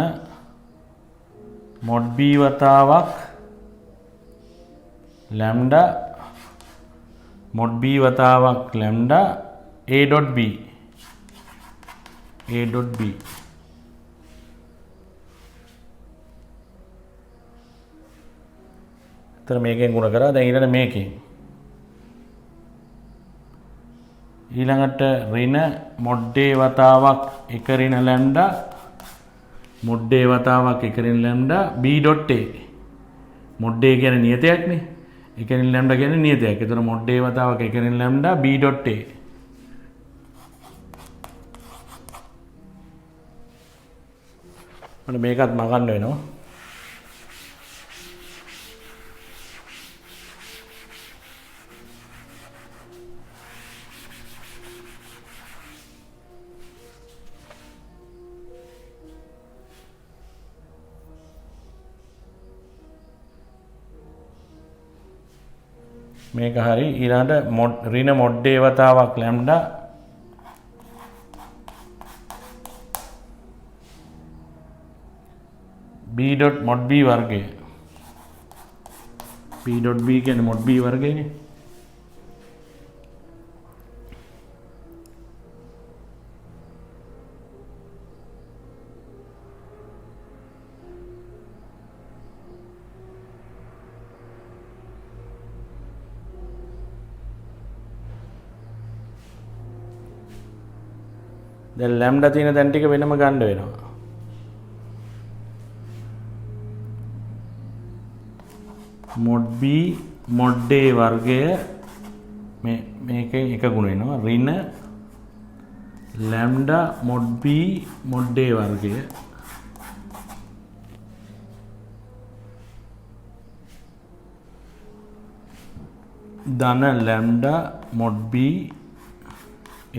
mod b වතාවක් ලැම්ඩා mod b වතාවක් lambda a dot b තර මේකෙන් ගුණ කරා දැන් ඊළඟ මේකෙන් ඊළඟට ඍණ mod a වතාවක් එක ඍණ lambda mod a වතාවක් එක ඍණ lambda b dot a mod a කියන්නේ නියතයක් නේ එක ඍණ lambda කියන්නේ නියතයක්. ඒතර mod a වතාවක් එක ඍණ lambda b dot a මම මේකත් මගන්න වෙනවා. මේක හරි ඊළඟට ඍණ mod a වතාවක් lambda b dot mod b වර්ගය b dot b කියන්නේ mod b වර්ගයනේ. දැන් lambda තියෙන තැන් ටික වෙනම ගන්න වෙනවා. mod b mod a වර්ගය මේකෙන් එක ගුණ වෙනවා. ඍණ lambda mod b mod a වර්ගය ධන lambda mod b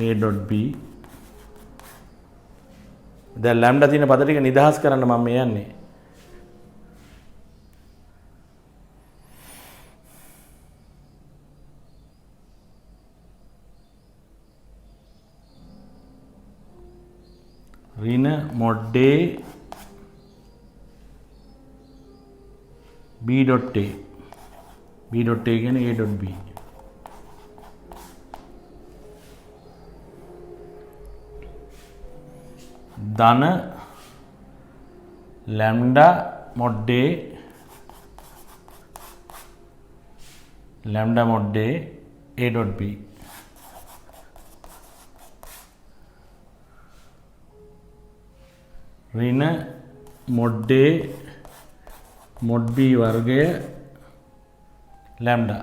a dot b දැන් lambda තියෙන පද ටික නිදහස් කරන්න මම මේ යන්නේ. ඍණ mod a b dot a කියන්නේ a dot b ධන lambda mod a a dot b ඍණ mod a mod b වර්ගය lambda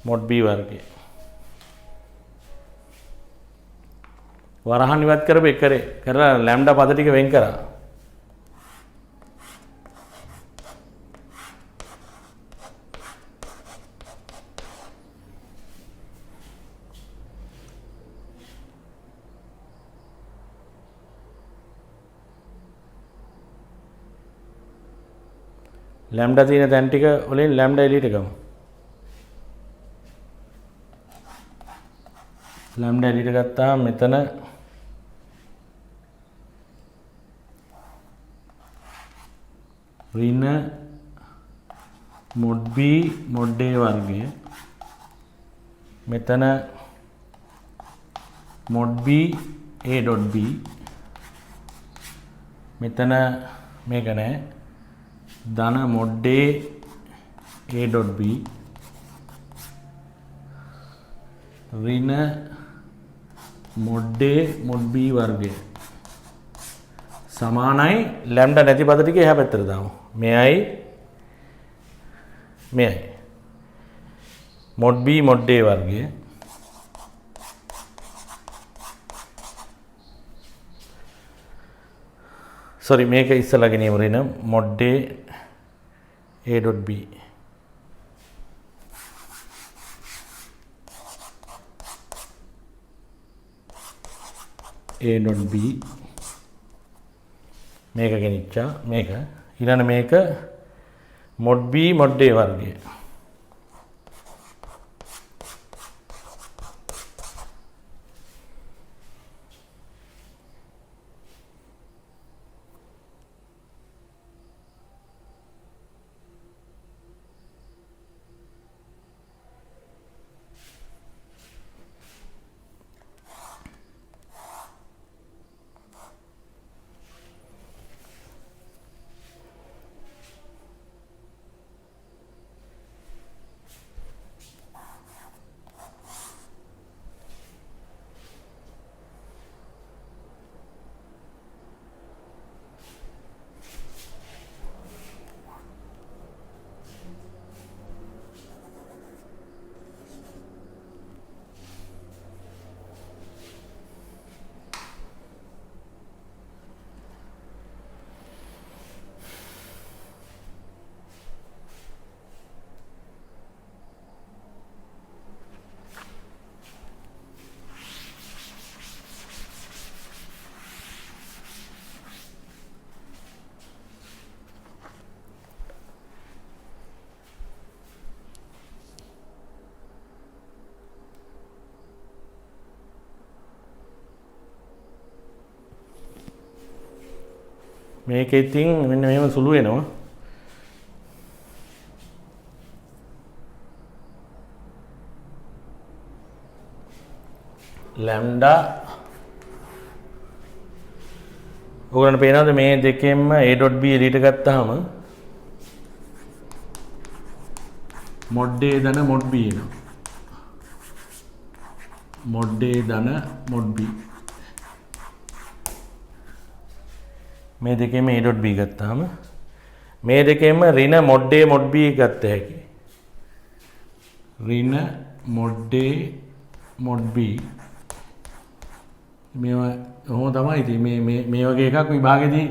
mod b වර්ගය වරහන් ඉවත් කරපු එකරේ කරලා lambda පද ටික වෙන් කරා lambda තියෙන තැන් ටික වලින් lambda එළියට ගමු. lambda එළියට ගත්තාම මෙතන ඍණ mod b mod a වර්ගය මෙතන mod b a.b මෙතන මේක නෑ ධන mod a a.b ඍණ mod a mod b වර්ගය සමානයි lambda නැති පද ටික එහා පැත්තට දාමු. මෙයයි මෙයයි mod b mod a වර්ගය sorry මේක ඉස්සලා ගෙනියමු ඍණ mod a a.b a.b මේක ගෙනිච්චා මේක ඊළඟ මේක mod b mod a වර්ගය මේක ඉතින් මෙන්න මෙහෙම සුළු වෙනවා lambda ඔයගොල්ලන්ට පේනවද මේ දෙකෙන්ම a.b එළියට ගත්තාම mod a ධන mod b එනවා mod a ධන mod b මේ දෙකෙන්ම a.b ගත්තාම මේ දෙකෙන්ම ඍණ mod a mod b ගත්ත හැකි ඍණ mod a mod b මේවා කොහොම තමයි ඉතින් මේ වගේ එකක් විභාගෙදී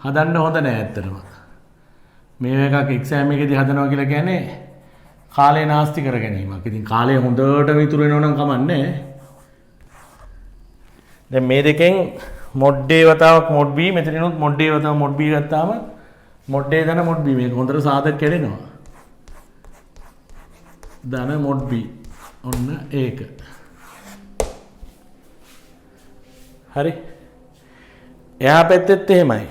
හදන්න හොඳ නෑ ඇත්තටම මේ එකක් එක්සෑම් එකේදී හදනවා කියලා කියන්නේ කාලේ නාස්ති කර ගැනීමක්. ඉතින් කාලය හොඳට විතුරු වෙනවා නම් කමන්නේ. දැන් මේ දෙකෙන් mod a වතාවක් mod b මෙතනිනුත් mod a වතාවක් mod b ගත්තාම mod a ධන mod b මේක හොඳට සාධක කැඩෙනවා. ධන mod b ඔන්න ඒක. හරි. එහා පැත්තෙත් එහෙමයි.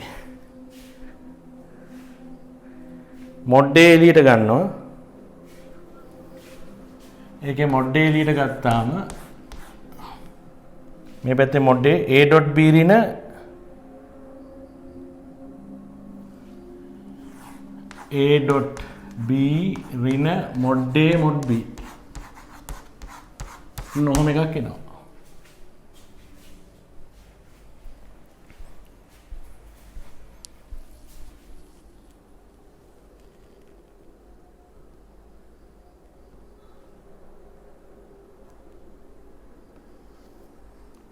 mod a එළියට ගන්නවා. ඒකේ mod a එළියට ගත්තාම මේ පැත්තේ mod a.b ඍණ a.b ඍණ mod a mod b නොහොම එකක් එනවා.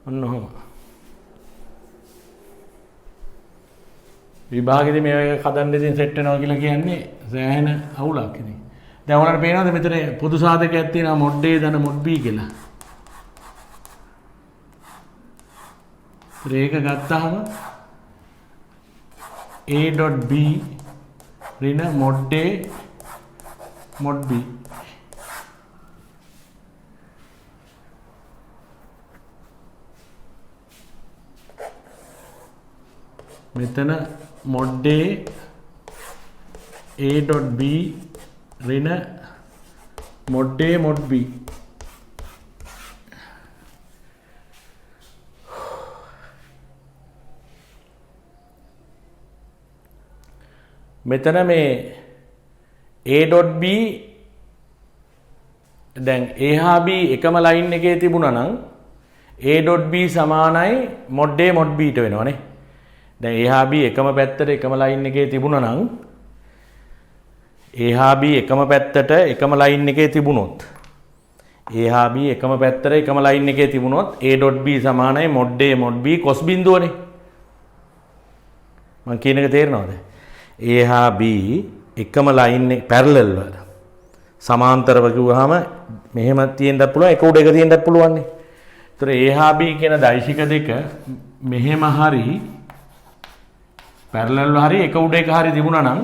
ඔන්නෝම විභාගෙදි මේ වගේ කදන්න ඉතින් සෙට් වෙනවා කියලා කියන්නේ සෑහෙන අවුලක් ඉතින්. දැන් ඔයාලට පේනවද මෙතන පොදු සාධකයක් තියෙනවා මොඩ් A දන මොඩ් B කියලා. රේඛ ගත්තාම A.B ඍණ මොඩ් A මොඩ් B. මෙතන මොඩ් A.B ඍණ මොඩ් A මොඩ් B. මෙතන මේ A.B දැන් A හා B එකම ලයින් එකේ තිබුණා නම් A.B සමානයි මොඩ් A මොඩ් B ට වෙනවනේ. දැන් A හා B එකම පැත්තට එකම ලයින් එකේ තිබුණා නම් A හා B එකම පැත්තට එකම ලයින් එකේ තිබුණොත් A හා B එකම පැත්තට එකම ලයින් එකේ තිබුණොත් A.B සමානයි mode A mode B cos බිඳුවනේ. මම කියන එක තේරෙනවද? A හා B එකම ලයින් එක පැරලල් වල සමාන්තරව කිව්වහම මෙහෙම තියෙන්නත් පුළුවන් එක උඩ එක තියෙන්නත් පුළුවන් නේ. ඒතර A හා B කියන දෛශික දෙක මෙහෙම හරි පැරලල් හරි එක උඩ එක හරි තිබුණා නම්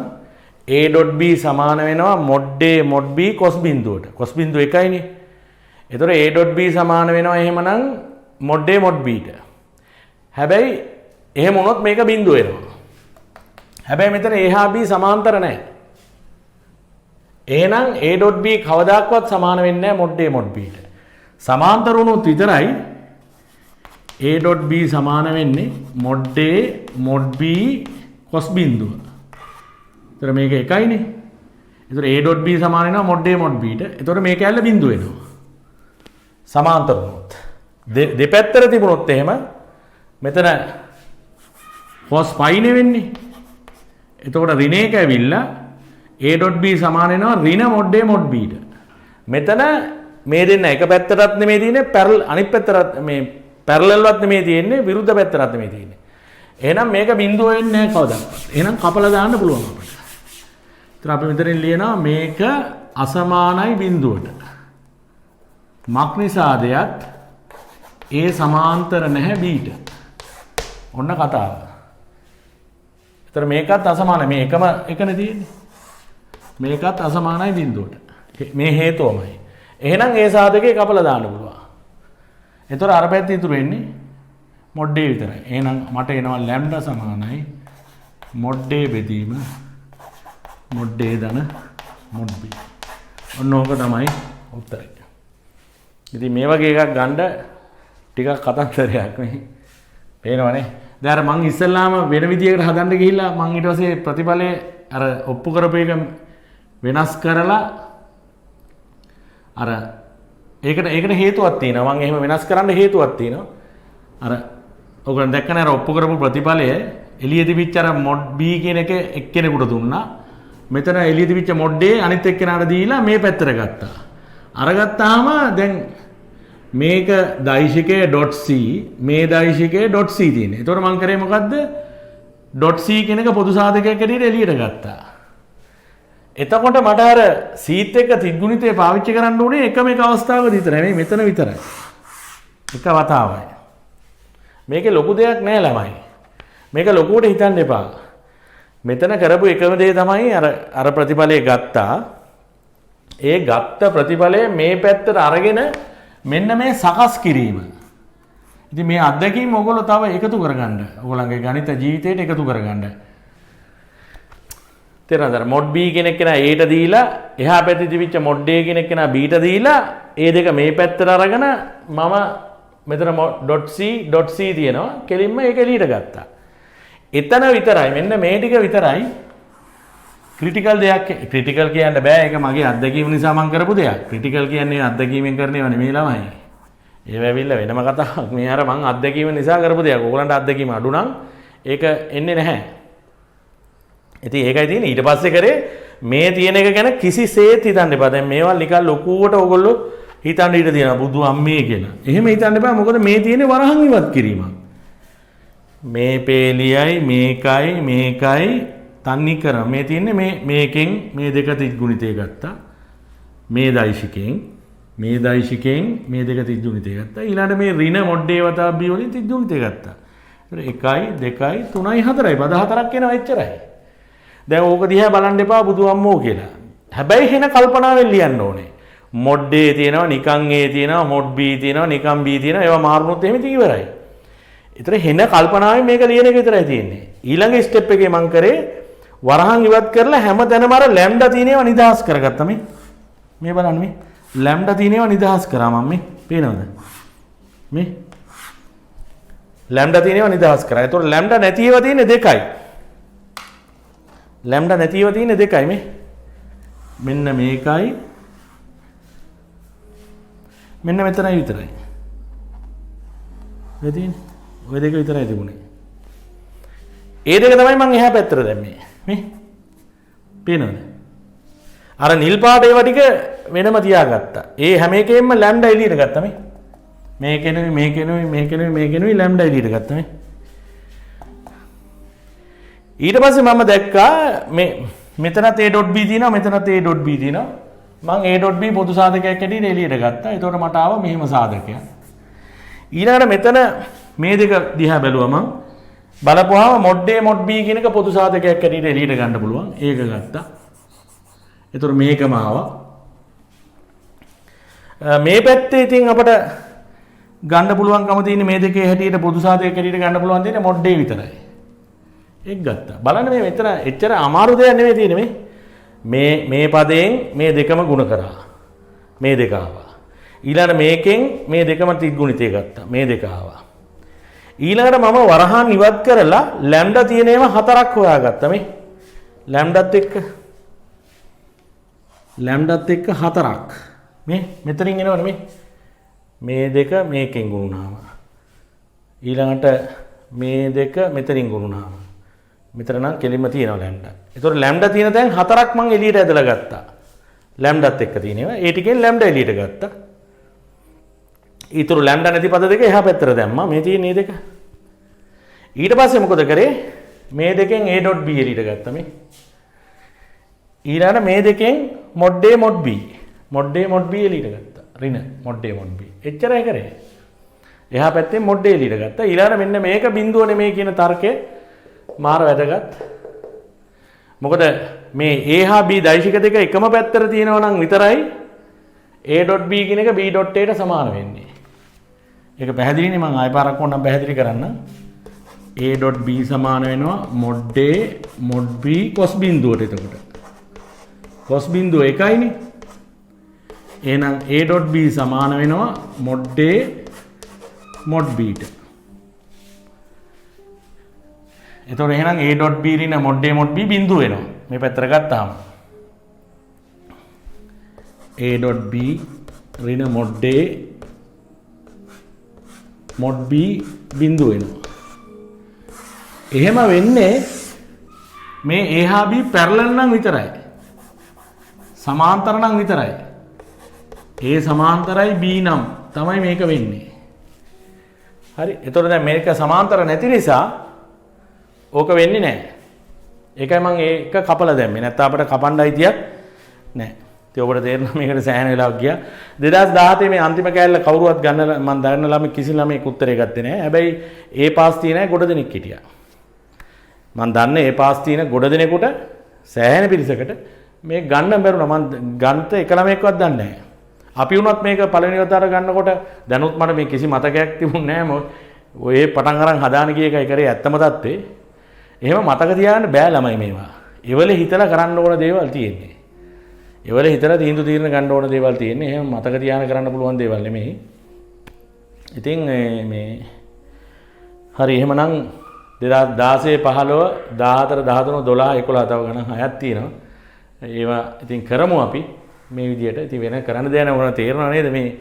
A.B සමාන වෙනවා mode A mode B cos බිඳුවට. cos බිඳුව එකයිනේ. ඒතර A.B සමාන වෙනවා එහෙමනම් මොඩ් A මොඩ් B ට. හැබැයි එහෙම වුණොත් මේක බිඳුව වෙනවා. හැබැයි මෙතන A හා B සමාන්තර නැහැ. එහෙනම් A.B කවදාක්වත් සමාන වෙන්නේ නැහැ මොඩ් A මොඩ් B ට. සමාන්තර වුණොත් විතරයි A.B සමාන වෙන්නේ mode A mode B cos බිඳුව. ඒතර මේක එකයිනේ. ඒතර A.B සමාන වෙනවා මොඩ් A මොඩ් B ට. ඒතර මේක ඇල්ල බිඳුව වෙනවා. සමාන්තර වුණොත්. දෙපැත්තට තිබුණොත් එහෙම මෙතන cos phi නේ වෙන්නේ. එතකොට ඍණයක ඇවිල්ලා A.B සමාන වෙනවා ඍණ මොඩ් A මොඩ් B ට. මෙතන මේ දෙන්න එක පැත්තටත් නෙමෙයි තියෙන්නේ අනිත් පැත්තට මේ පැරලල්වත් නෙමෙයි තියෙන්නේ විරුද්ධ පැත්තටත් නෙමෙයි තියෙන්නේ. එහෙනම් මේක බිඳුව වෙන්නේ නැහැ කවදාවත්. එහෙනම් කපලා දාන්න පුළුවන් අපිට. ඒතර අපි මෙතනින් ලියනවා මේක අසමානයි බිඳුවට. මක් නිසාදයක් A සමාන්තර නැහැ B ට. ඔන්න කතාව. ඒතර මේකත් අසමානයි. මේ එකම එකනේ තියෙන්නේ. මේකත් අසමානයි බිඳුවට. මේ හේතුවමයි. එහෙනම් ඒ සාධකේ කපලා දාන්න පුළුවන්. ඒතර අර පැත්තේ ඉතුරු වෙන්නේ මොඩ් A විතරයි. එහෙනම් මට එනවා ලැම්ඩා සමානයි මොඩ් A බෙදීම මොඩ් A ධන මොඩ් B. ඔන්න ඕක තමයි උත්තරය. ඉතින් මේ වගේ එකක් ගන්න ටිකක් කතන්දරයක් නේ. පේනවනේ. දැන් අර මං ඉස්සෙල්ලාම වෙන විදියකට හදන්න ගිහිල්ලා මං ඊට පස්සේ ප්‍රතිඵලයේ අර ඔප්පු කරපු එක වෙනස් කරලා අර ඒකට හේතුවක් තියෙනවා. මම එහෙම වෙනස් කරන්න හේතුවක් තියෙනවා. අර ඔයගොල්ලෝ දැක්කනේ අර ඔප්පු කරපු ප්‍රතිඵලය එළිය තිබිච්ච අර මොඩ් B කියන එක එක්කෙනෙකුට දුන්නා. මෙතන එළිය තිබිච්ච මොඩ් A අනිත් එක්කෙනාට දීලා මේ පැත්තට ගත්තා. අරගත්තාම දැන් මේක දෛශිකයේ .c මේ දෛශිකයේ .c තියෙනවා. ඒතකොට මම කරේ මොකද්ද? .c කියන එක පොදු සාධකයක් ඇටියට එළියට ගත්තා. එතකොට මට අර සීත් එක ත්‍රිගුණිතය පාවිච්චි කරන්න උනේ එකම එක අවස්ථාවකදී විතරයි. මේ මෙතන විතරයි. එක වතාවයි. මේකේ ලොකු දෙයක් නෑ ළමයි. මේක ලොකුවට හිතන්න එපා. මෙතන කරපු එකම දේ තමයි අර ප්‍රතිඵලය ගත්තා. ඒ ගත්ත ප්‍රතිඵලය මේ පැත්තට අරගෙන මෙන්න මේ සකස් කිරීම. ඉතින් මේ අත්දැකීම් ඔයගොල්ලෝ තව එකතු කරගන්න. ඔයගොල්ලන්ගේ ගණිත ජීවිතයට එකතු කරගන්න. තේරෙනවද? මොඩ් B කෙනෙක් කෙනා A ට දීලා එහා පැත්තේ තිබිච්ච මොඩ් A කෙනෙක් කෙනා B ට දීලා ඒ දෙක මේ පැත්තට අරගෙන මම මෙතන .c තියෙනවා. කෙලින්ම ඒක එළියට ගත්තා. එතන විතරයි මෙන්න මේ ටික විතරයි ක්‍රිටිකල් දෙයක්. ක්‍රිටිකල් කියන්න බෑ. ඒක මගේ අත්දැකීම නිසා මම කරපු දෙයක්. ක්‍රිටිකල් කියන්නේ අත්දැකීමෙන් කරන ඒවා නෙමෙයි ළමයි. ඒව ඇවිල්ලා වෙනම කතාවක්. මේ අර මං අත්දැකීම නිසා කරපු දෙයක්. ඕගලන්ට අත්දැකීම අඩු නම් ඒක එන්නේ නැහැ. ඉතින් ඒකයි තියෙන්නේ. ඊට පස්සේ කරේ මේ තියෙන එක ගැන කිසිසේත් හිතන්න එපා. දැන් මේවා නිකන් ලොකුවට ඕගොල්ලෝ හිතන්න ඊට තියෙනවා බුදු අම්මේ කියලා. එහෙම හිතන්න එපා. මොකද මේ තියෙන්නේ වරහන් ඉවත් කිරීමක්. මේ පේලියයි මේකයි තන්නේ කර මේ තියෙන්නේ මේකෙන් මේ දෙක තිගුණිතය ගත්තා. මේ දෛශිකෙන් මේ දෙක තිගුණිතය ගත්තා. ඊළඟට මේ ඍණ මොඩ්ඩේ වතාබ්බි වලින් තිගුණිතය ගත්තා. ඒතර 1 2 3 4යි පද 4ක් එනවා එච්චරයි. දැන් ඕක දිහා බලන්න එපා බුදු අම්මෝ කියලා. හැබැයි වෙන කල්පනාවෙන් ලියන්න ඕනේ. මොඩ් A තියෙනවා, නිකන් A තියෙනවා, මොඩ් B තියෙනවා, නිකන් B තියෙනවා. ඒවා මාරුනොත් එහෙම ඉතින් ඉවරයි. ඒතර වෙන කල්පනාවෙන් මේක ලියන එක විතරයි තියෙන්නේ. ඊළඟ ස්ටෙප් එකේ මම කරේ වරහන් ඉවත් කරලා හැම තැනම අර ලැම්ඩා තියෙනවා නිදහස් කරගත්තා මේ. මේ බලන්න මේ. ලැම්ඩා තියෙනවා නිදහස් කරා මම මේ. පේනවද? මේ. ලැම්ඩා තියෙනවා නිදහස් කරා. ඒතකොට ලැම්ඩා නැති ඒවා තියෙන්නේ දෙකයි. ලැම්ඩා නැති ඒවා තියෙන්නේ දෙකයි මේ. මෙන්න මේකයි. මෙන්න මෙතනයි විතරයි. මේ තියෙන්නේ. ඔය දෙක විතරයි තිබුණේ. ඒ දෙක තමයි මම එහා පැත්තට දැම්මේ. මේ. පේනවද? අර නිල් පාට ඒවා ටික වෙනම තියාගත්තා. ඒ හැම එකෙන්ම ලැම්ඩා එළියට ගත්තා මේ. මේකෙනුයි ලැම්ඩා එළියට ගත්තා මේ. ඊට පස්සේ මම දැක්කා මේ මෙතනත් a.b තියෙනවා මෙතනත් a.b තියෙනවා. මම a.b පොදු සාධකයක් ඇටියට එළියට ගත්තා. එතකොට මට ආව මෙහෙම සාධකයක්. ඊළඟට මෙතන මේ දෙක දිහා බැලුවා මම. බලපුවාම මොඩ් A මොඩ් B කියන එක පොදු සාධකයක් ඇටියට එළියට ගන්න පුළුවන්. ඒක ගත්තා. එතකොට මේකම ආවා. මේ පැත්තේ ඉතින් අපිට ගන්න පුළුවන්කම තියෙන්නේ මේ දෙකේ හැටියට පොදු සාධකයක් ඇටියට ගන්න පුළුවන් දෙන්නේ මොඩ් A විතරයි. ඒක ගත්තා. බලන්න මේ මෙතන එච්චර අමාරු දෙයක් නෙමෙයි තියෙන්නේ මේ පදයෙන් මේ දෙකම ගුණ කරා. මේ දෙක ආවා. ඊළඟට මේකෙන් මේ දෙකම ත්‍රිගුණිතය ගත්තා. මේ දෙක ආවා. ඊළඟට මම වරහන් ඉවත් කරලා ලැම්ඩා තියෙන ඒවා හතරක් හොයාගත්තා මේ. ලැම්ඩාත් එක්ක හතරක්. මේ මෙතනින් එනවනේ මේ දෙක මේකෙන් ගුණුනාම. ඊළඟට මේ දෙක මෙතනින් ගුණුනාම. මෙතන නම් කෙලින්ම තියෙනවා ලැම්ඩා. ඒතකොට ලැම්ඩා තියෙන තැන් හතරක් මම එළියට ඇදලා ගත්තා. ලැම්ඩාත් එක්ක තියෙන ඒවා. ඒ ටිකෙන් ලැම්ඩා එළියට ගත්තා. ඊතුරු ලැම්ඩා නැති පද දෙක එහා පැත්තට දැම්මා. මේ තියෙන මේ දෙක. ඊට පස්සේ මොකද කරේ? මේ දෙකෙන් a.b එළියට ගත්තා මේ. ඊළඟට මේ දෙකෙන් mode A mode B. Mode A mode B එළියට ගත්තා. ඍණ මොඩ් A මොඩ් B. එච්චරයි කරේ. එහා පැත්තෙන් මොඩ් A එළියට ගත්තා. ඊළඟට මෙන්න මේක බිඳුව නෙමෙයි කියන තර්කය මාර වැදගත්. මොකද මේ A හා B දෛශික දෙක එකම පැත්තට තියෙනවා නම් විතරයි a.b කියන එක b.a ට සමාන වෙන්නේ. ඒක පැහැදිලිනේ මම ආයෙ පාරක් ඕනම් පැහැදිලි කරන්න. a.b සමාන වෙනවා mode A mode B cos බිඳුවට. එතකොට cos බිඳුව එකයිනේ. එහෙනම් a.b සමාන වෙනවා මොඩ් A මොඩ් B ට. එතකොට එහෙනම් a.b ඍණ මොඩ් A මොඩ් B බිඳුව වෙනවා. මේ පැත්තට ගත්තාම a.b ඍණ මොඩ් A මොඩ් B බිඳුව වෙනවා. එහෙම වෙන්නේ මේ A හා B පැරලල් නම් විතරයි. සමාන්තර නම් විතරයි. A සමාන්තරයි B නම් තමයි මේක වෙන්නේ. හරි. එතකොට දැන් මේක සමාන්තර නැති නිසා ඕක වෙන්නේ නැහැ. ඒකයි මම ඒක කපලා දැම්මේ. නැත්නම් අපිට කපන්න අයිතියක් නැහැ. ඉතින් ඔබට තේරෙනවා මේකට සෑහෙන වෙලාවක් ගියා. 2017 මේ අන්තිම කෑල්ල කවුරුවත් ගන්න මම දන්න ළමයි කිසි ළමෙක් උත්තරේ ගත්තේ නැහැ. හැබැයි ඒ පාස් තියෙන අය ගොඩ දෙනෙක් හිටියා. මම දන්නේ ඒ පාස් තියෙන ගොඩ දෙනෙකුට සෑහෙන පිරිසකට මේ ගන්න බැරුණා. මම ගන්නත එක ළමයෙක්වත් දන්නේ නැහැ. අපි වුණත් මේක පළවෙනි වතාවට ගන්නකොට දැනුත් මට මේ කිසි මතකයක් තිබුණේ නැහැ. ඔය පටන් අරන් හදාන ගිය එකයි කරේ ඇත්තම තත්ත්වේ. එහෙම මතක තියාගන්න බෑ ළමයි මේවා. ඒවල හිතලා කරන්න ඕන දේවල් තියෙන්නේ. ඒවල හිතලා තීන්දුව తీරන ගන්න ඕන දේවල් තියෙන්නේ. එහෙම මතක තියාගෙන කරන්න පුළුවන් දේවල් නෙමෙයි. ඉතින් මේ හරි එහෙමනම් 2016 15 14 13 12 11 තව ගණන් 6ක් තියෙනවා. ඒවා ඉතින් කරමු අපි මේ විදියට. ඉතින් වෙන කරන්න දෙයක් නැහැ. තේරෙනව නේද මේ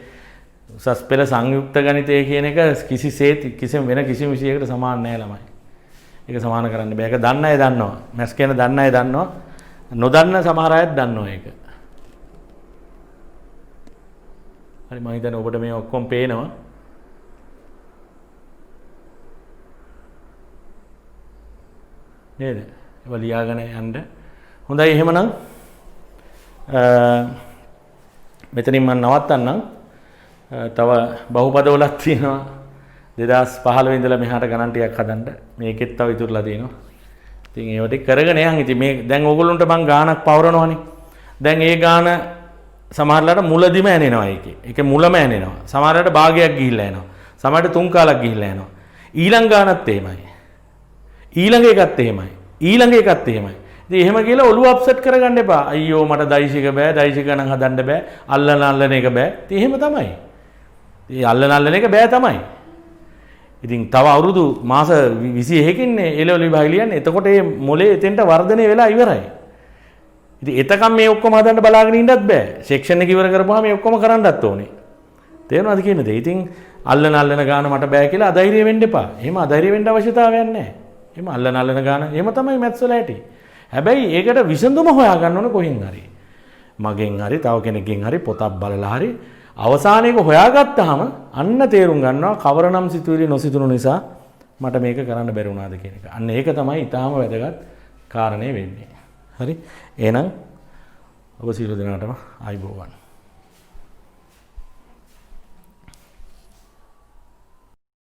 උසස් පෙළ සංයුක්ත ගණිතය කියන එක කිසිසේත් කිසිම වෙන කිසිම විෂයයකට සමාන නැහැ ළමයි. ඒක සමාන කරන්න බෑ. ඒක දන්න අය දන්නවා. මැස් කියන දන්න අය දන්නවා. නොදන්න සමහර අයත් දන්නවා ඒක. හරි මම හිතන්නේ ඔබට මේ ඔක්කොම පේනවා. නේද? ඒක ලියාගෙන යන්න. හොඳයි එහෙමනම් මෙතනින් මම නවත්තන්නම්. තව බහුපදවලක් තියෙනවා 2015 ඉඳලා මෙහාට ගණන් ටිකක් හදන්න. මේකෙත් තව ඉතුරුලා තියෙනවා. ඉතින් ඒව ටික කරගෙන යන්. ඉතින් මේ දැන් ඕගොල්ලන්ට මම ගානක් පවරනවානේ. දැන් ඒ ගාන සමහරලාට මුලදිම ඇනෙනවා ඒකේ. ඒකේ මුලම ඇනෙනවා. සමහරලාට භාගයක් ගිහිල්ලා එනවා. සමහරට තුන් කාලක් ගිහිල්ලා එනවා. ඊළඟ ගානත් එහෙමයි. ඊළඟ එකත් එහෙමයි. ඊළඟ එකත් එහෙමයි. ඉතින් එහෙම කියලා ඔළුව අප්සෙට් කරගන්න එපා. අයියෝ මට දෛශික බෑ. දෛශික ගණන් හදන්න බෑ. අල්ලන එක බෑ. ඉතින් එහෙම තමයි. ඉතින් අල්ලන එක බෑ තමයි. ඉතින් තව අවුරුදු මාස 21කින් එළවලු විභාගය ලියන්නේ. එතකොට මේ මොලේ එතෙන්ට වර්ධනය වෙලා ඉවරයි. ඉතින් එතකම් මේ ඔක්කොම හදන්න බලාගෙන ඉන්නත් බෑ. සෙක්ෂන් එක ඉවර කරපුවාම මේ ඔක්කොම කරන්නත් ඕනේ. තේරෙනවද කියන දේ? ඉතින් අල්ලන ගාන මට බෑ කියලා අධෛර්ය වෙන්න එපා. එහෙම අධෛර්ය වෙන්න අවශ්‍යතාවයක් නැහැ. එහෙම අල්ලන ගාන එහෙම තමයි මැත්ස් වල ඇති. හැබැයි ඒකට විසඳුම හොයාගන්න ඕනේ කොහෙන් හරි. මගෙන් හරි තව කෙනෙක්ගෙන් හරි පොතක් බලලා හරි අවසානයේක හොයාගත්තාම අන්න තේරුම් ගන්නවා කවරනම් සිතුවිලි නොසිතුණු නිසා මට මේක කරන්න බැරි වුණාද කියන එක. අන්න ඒක තමයි ඊටාම වැදගත් කාරණේ වෙන්නේ. හරි. එහෙනම් ඔබ සියලු දෙනාටම ආයුබෝවන්.